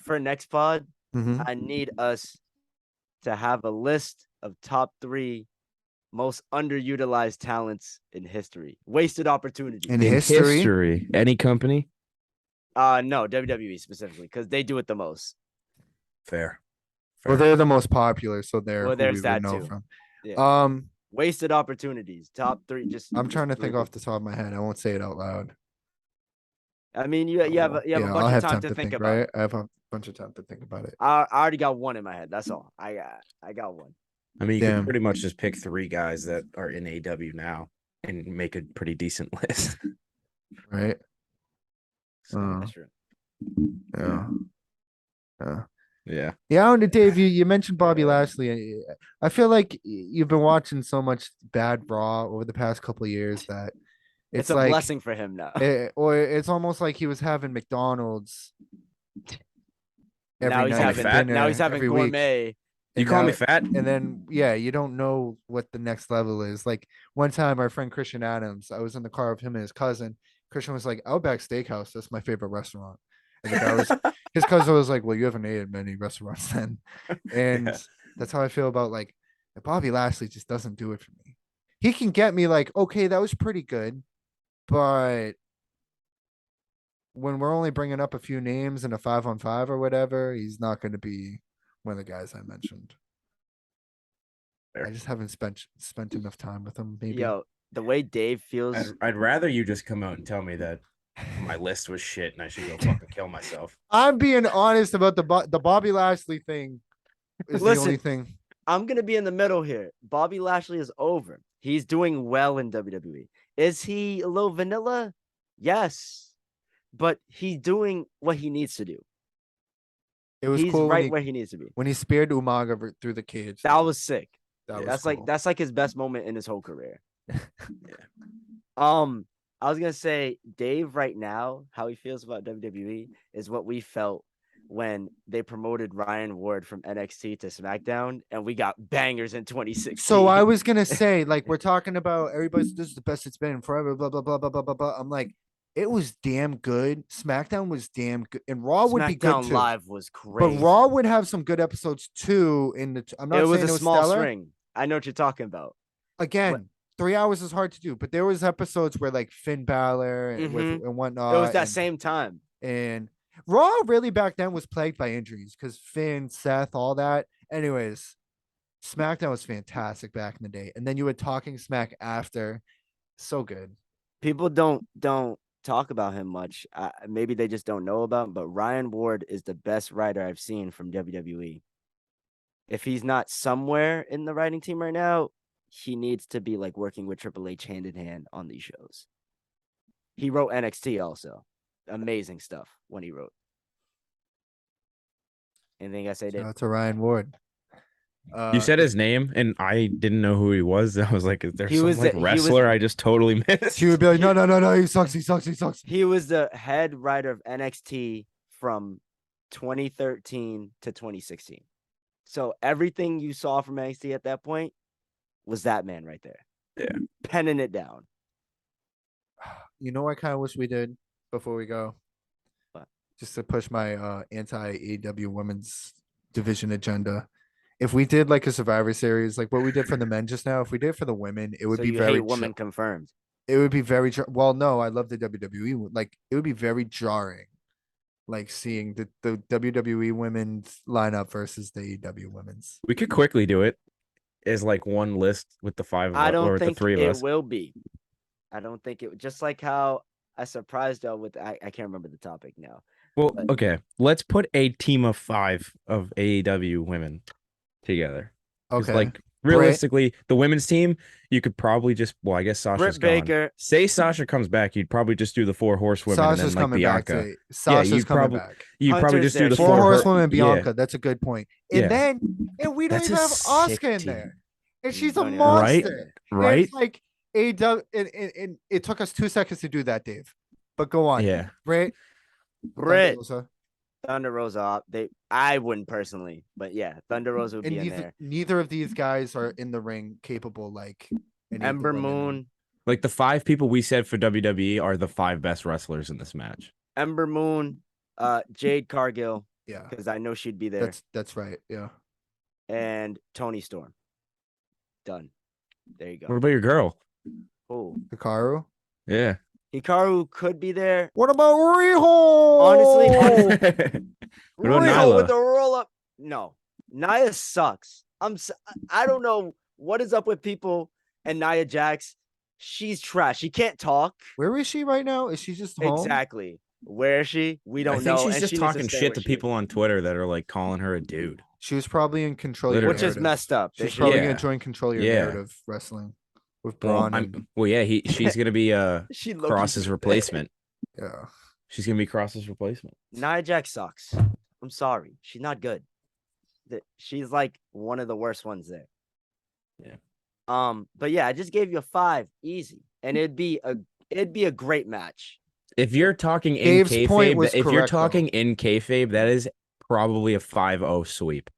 for next pod, Mhm. I need us to have a list of top 3 most underutilized talents in history. Wasted opportunities. In in history? history, any company, No, WWE specifically, because they do it the most. fair. Well, they're the most popular, so they're Well, who there's we would that know too. from. Yeah. Wasted opportunities. Top 3. I'm trying to 3 think off the top of my head. I won't say it out loud. I mean, you have a Yeah, bunch I'll of have time to think about right? it. I have a bunch of time to think about it. I already got one in my head. That's all. I got one. I mean, you Damn. could pretty much just pick 3 guys that are in AW now and make a pretty decent list. Right? So, That's true. Yeah. Yeah. yeah. Yeah, and Dave, you mentioned Bobby Lashley. I feel like you've been watching so much bad Raw over the past couple of years that It's a like, blessing for him now. or it's almost like he was having McDonald's every now he's night having for fat. dinner now he's having every week. gourmet. You And call me now- fat? And then you don't know what the next level is. Like one time, our friend Christian Adams, I was in the car with him and his cousin. Christian was like, "Outback Steakhouse, that's my favorite restaurant." And the guy was, his cousin was like, "Well, you haven't ate at many restaurants then." And Yeah. that's how I feel about like Bobby Lashley just doesn't do it for me. He can get me like, okay, that was pretty good, but when we're only bringing up a few names in a 5-on-5 or whatever, he's not going to be one of the guys I mentioned. Fair. I just haven't spent enough time with him. Maybe. Yo, the way Dave feels. I'd rather you just come out and tell me that my list was shit and I should go fucking kill myself. I'm being honest about the Bobby Lashley thing. Is the only Listen, thing. I'm gonna be in the middle here. Bobby Lashley is over. He's doing well in WWE. Is he a little vanilla? Yes, but he's doing what he needs to do. It was He's cool right where he needs to be. when he speared Umaga through the cage. That was sick. That was That's cool. that's like his best moment in his whole career. Yeah. I was gonna say Dave right now, how he feels about WWE is what we felt when they promoted Ryan Ward from NXT to SmackDown, and we got bangers in 2016. So I was gonna say, like, we're talking about everybody's this is the best it's been forever, blah blah blah blah blah blah blah. I'm like, it was damn good. SmackDown was damn good, and Raw would be good SmackDown too. Live was crazy. But Raw would have some good episodes too. I'm not it was saying a it was small stellar. string. I know what you're talking about. Again, 3 hours is hard to do, but there was episodes where like Finn Balor and with Mhm. and It whatnot. was that and, same time. and Raw really back then was plagued by injuries because Finn, Seth, all that. Anyways, SmackDown was fantastic back in the day, and then you were talking smack after. So good. People don't talk about him much. Maybe they just don't know about him, but Ryan Ward is the best writer I've seen from WWE. If he's not somewhere in the writing team right now, he needs to be like working with Triple H hand in hand on these shows. He wrote NXT also. Amazing stuff when he wrote. Anything I say, Dave? Shout out to Ryan Ward. You said his name, and I didn't know who he was. I was like, "Is there He some was like the- he was- wrestler I just totally missed?" She would be like, no, he sucks, he sucks, he sucks. He was the head writer of NXT from 2013 to 2016. So everything you saw from NXT at that point was that man right there. Yeah. Penning it down. You know, I kind of wish we did before we go. What? Just to push my anti-AEW women's division agenda. If we did like a Survivor Series, like what we did for the men just now, if we did it for the women, it would So be you very hate woman confirmed. it would be very well. No, I love the WWE. Like it would be very jarring, like seeing the WWE women's lineup versus the AEW women's. We could quickly do it as like one list with the five of I us, don't or the think three of it us. will be. I don't think it just like how I surprised y'all with I can't remember the topic now. Well, but- okay, let's put a team of 5 of AEW women together. 'Cause, Okay, like realistically, the women's team, you could probably just I guess Sasha's Britt gone. Baker. Say Sasha comes back, you'd probably just do the 4 horsewomen Sasha's and then like coming back. Bianca. Sasha's you'd coming probably- back. You'd probably Hunter's just do there. the Four 4 horsewomen, yeah. Bianca. That's a good point. And Yeah. then we don't That's even a have sick Asuka in team. there, and You she's a don't even- monster. And Right? it's like AEW, and it took us 2 seconds to do that, Dave. But go on. Yeah. Britt, Britt, Rosa. Thunder Rosa. I wouldn't personally, but yeah, Thunder Rosa would And be in there. neither of these guys are in the ring capable like any of the Ember women. Moon. Like the 5 people we said for WWE are the 5 best wrestlers in this match. Ember Moon, Jade Cargill, Yeah, because I know she'd be there, that's right. Yeah. and Tony Storm. Done. There you What go. about your girl? Oh, Hikaru. Yeah. Hikaru could be there. What about Riho? Honestly, What about Riho Nyla? with the roll up. No, Nia sucks. I don't know what is up with people and Nia Jax. She's trash. She can't talk. Where is she right now? Is she just home? Exactly. Where is she? We don't I think know. she's and just she needs talking stay shit where to she is. people on Twitter that are like calling her a dude. She was probably in control of your Literally. Which is narrative. messed up. They She's should- probably Yeah. gonna join control of your Yeah. narrative wrestling with Well, Braun. and, she's gonna be She low-key Cross's did. replacement. yeah. She's gonna be Cross's replacement. Nia Jax sucks. I'm sorry. She's not good. She's like one of the worst ones there. Yeah. But yeah, I just gave you a 5, easy, and it'd be a great match. If you're talking in Dave's point was kayfabe, if you're correct, though. talking in kayfabe, that is probably a 5-0 sweep.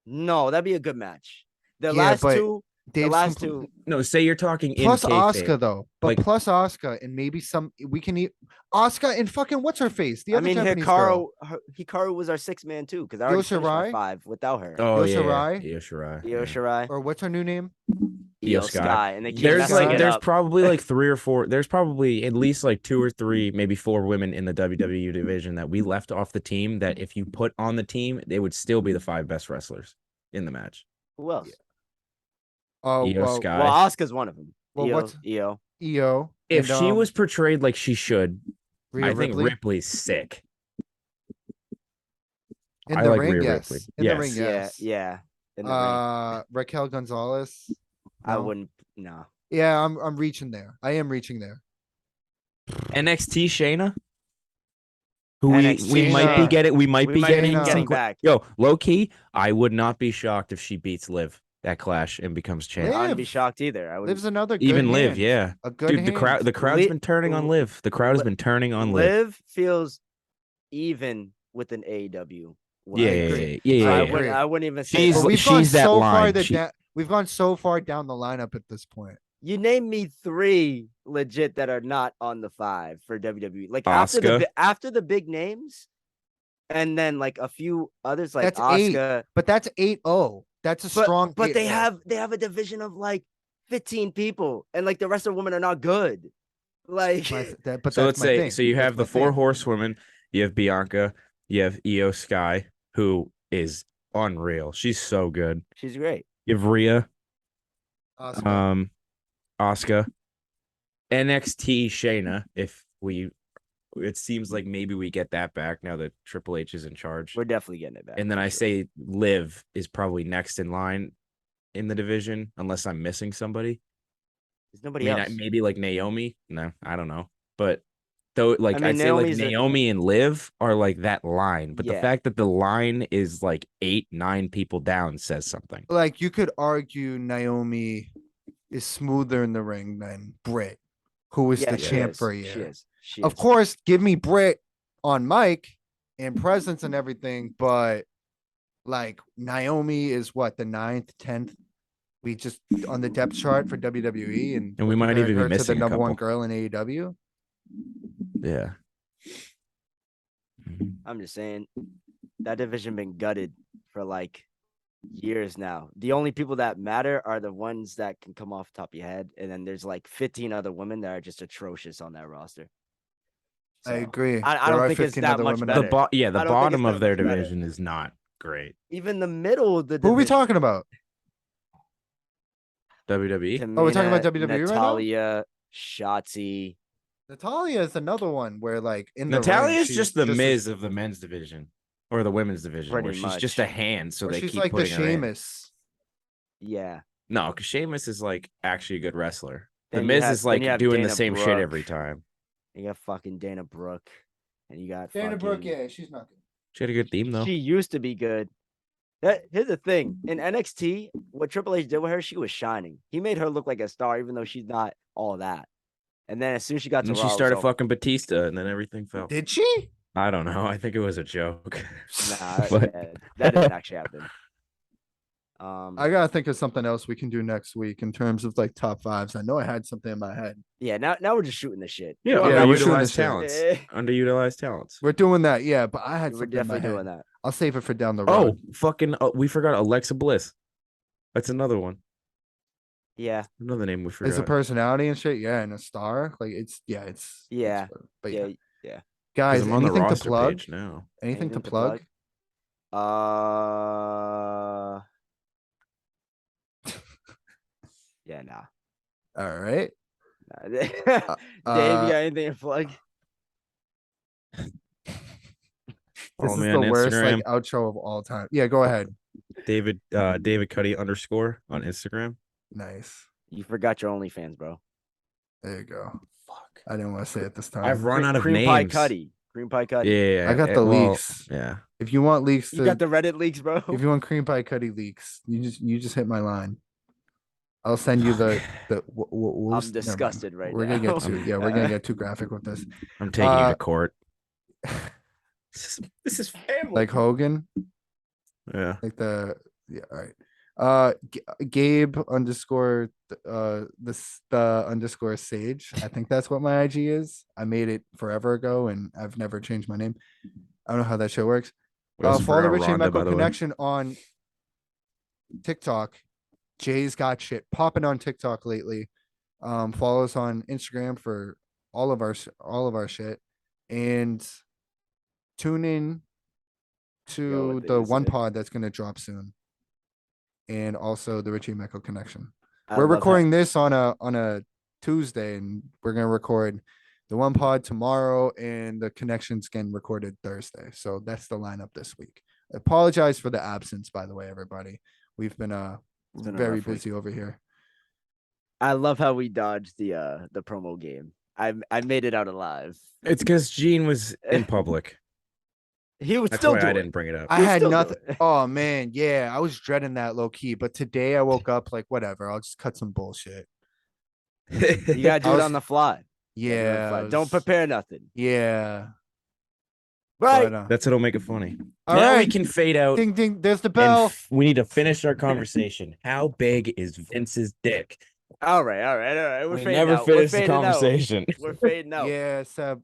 No, that'd be a good match. The Yeah, last but two, Dave's last compl- two. No, say you're talking in plus kayfabe. Asuka though, but Like- plus Asuka and maybe some we can eat Asuka and fucking what's her face? The I other mean, Japanese girl. Hikaru was our 6th man too, because I already Io finished my Shirai? 5 without her. Oh Io yeah, Shirai? Io Shirai. Io yeah. Shirai, Or what's her new name? Io Sky. Sky, and they keep There's messing like it there's up. probably like 3 or 4. There's probably at least like 2 or 3, maybe 4 women in the WWE division that we left off the team. That if you put on the team, they would still be the 5 best wrestlers in the match. Who else? Oh, Io well, Sky. Well, Asuka's one of them. Well, Io, what's- Io? Io. If and, she was portrayed like she should, Rhea I think Ripley Ripley's sick. in I the like ring, Rhea yes. Ripley. In the Yes. ring, yes. Yeah. In the ring. Raquel Gonzalez. I no? wouldn't. No. Yeah, I'm reaching there. I am reaching there. NXT Shayna, who NXT we might be Shayna. getting. We might We be might getting. be some getting que- back. Yo, low key, I would not be shocked if she beats Liv that clash and becomes champ. I wouldn't be Liv. shocked either. I would. Lives another good Even Liv, hand. yeah. A good Dude, hand. the crowd's Li- been turning on Liv. The crowd has been turning on Liv. Liv feels even with an AEW. Yeah, I agree. yeah, yeah, So yeah, I yeah. agree. I wouldn't even say She's- that. But we've gone she's that so far line. we've gone so far down the lineup at this point. You name me 3 legit that are not on the 5 for WWE. Like after Asuka. after the big names, and then like a few others like That's 8. Asuka. But that's 8-0. That's a strong. But they 8-0. have a division of like 15 people, and like the rest of the women are not good. Like, But So let's that's my say, thing. so you That's have my the four thing. horsewomen. You have Bianca. You have Io Sky, who is unreal. She's so good. she's great. You have Rhea, Asuka. Asuka, NXT Shayna. It seems like maybe we get that back now that Triple H is in charge. We're definitely getting it back. And then for I sure. say Liv is probably next in line in the division, unless I'm missing somebody. there's nobody else. Maybe like Naomi. No, I don't know. But though, like mean, I'd say, like Naomi's Naomi and Liv are like that line. But the Yeah. fact that the line is like 8, 9 people down says something. Like you could argue Naomi is smoother in the ring than Britt, who was the she champ is. for a She year. is. She Of is. course, give me Britt on mic and presence and everything, but like Naomi is what, the 9th, 10th. We just on the depth chart for WWE, and And we're we might comparing even be her to the missing a number one couple. girl in AEW. Yeah. I'm just saying that division been gutted for like years now. The only people that matter are the ones that can come off the top of your head, and then there's like 15 other women that are just atrocious on that roster. I So, agree. I There don't are think it's 15 that other much women. better. The I don't think it's bottom of that their much better. division is not great. Even the middle of the Who are we division, talking about? WWE. Oh, we're talking about Tamina, WWE right now? Natalia, Shotzi. Natalia is another one where, like, in the Natalia ring, is she's just the as- Miz of the men's division or the women's division, Pretty where she's just much. a hand, so or they she's keep like the putting her in. Sheamus. Yeah. No, because Sheamus is like actually a good wrestler. The Then you Miz have- is then you like have doing the Dana same shit Brooke. every time. You got fucking Dana Brooke, and you got Dana Brooke, fucking- yeah, she's not good. She had a good theme though. She used to be good. Here's the thing. In NXT, what Triple H did with her, she was shining. He made her look like a star, even though she's not all that. And then as soon as she got And to then Raw, she it was started over. fucking Batista, and then everything fell. Did she? I don't know. I think it was a joke. Nah, But- yeah, that didn't actually happen. I gotta think of something else we can do next week in terms of like top fives. I know I had something in my head. Yeah, now we're just shooting the shit. Yeah, Yeah, we're shooting the underutilized shit. talents. Eh, Underutilized talents. We're doing that, yeah. But I had we're something in my definitely head. doing that. I'll save it for down the Oh, road. fucking! We forgot Alexa Bliss. That's another one. Yeah, Another name we forgot. As a personality and shit, yeah, and a star. Like it's Yeah. but yeah, yeah. yeah. Guys, I'm on the anything to roster plug? page now. Anything to Anything to plug? Yeah, nah. All right. Dave, you got anything to plug? This Follow is me the on worst Instagram. like outro of all time. Yeah, go ahead. David Cuddy _ on Instagram. Nice. You forgot your OnlyFans, bro. There you go. Fuck. I didn't want to say it this time. I've run out of Cream names. Pie Cuddy. Cream Pie Cuddy. Yeah, I got the leaks. Yeah. If you want leaks, You got the Reddit leaks, bro. if you want cream pie cuddy leaks, you just hit my line. I'll send you the. We'll, I'm never mind. disgusted right We're now. gonna get too. Yeah, we're gonna get too graphic with this. I'm taking you Uh, to court. This is family. Like Hogan, Yeah. like the yeah. All right. Gabe _ the _ Sage. I think that's what my IG is. I made it forever ago, and I've never changed my name. I don't know how that shit works. We also Follow the forgot Richie Rhonda, by Michael the way. Connection on TikTok. Jay's got shit popping on TikTok lately. Follow us on Instagram for all of our shit, and tune in to what did the you one say? pod that's gonna drop soon, and also the Richie Michael Connection. I We're love how- recording this on a Tuesday, and we're gonna record the one pod tomorrow, and the connection's getting recorded Thursday. So that's the lineup this week. Apologize for the absence, by the way, everybody. We've been It's been a very rough week. busy over here. I love how we dodged the promo game. I made it out alive. It's because Gene was in public. He would That's still why do I it. didn't bring it up. I You'll had still do nothing. it. Oh man, yeah, I was dreading that low key, but today I woke up like whatever. I'll just cut some bullshit. You gotta do I it was- on the fly. You gotta do it on the Yeah, fly. I Don't was- prepare nothing. Yeah, Right. but, That's what'll make it funny. all Now we right. can fade out. Ding ding. There's the And bell. we need to finish our conversation. How big is Vince's dick? All right. We're We fading never out. We're finished the fading out. conversation. We're fading out. Yeah, Seb.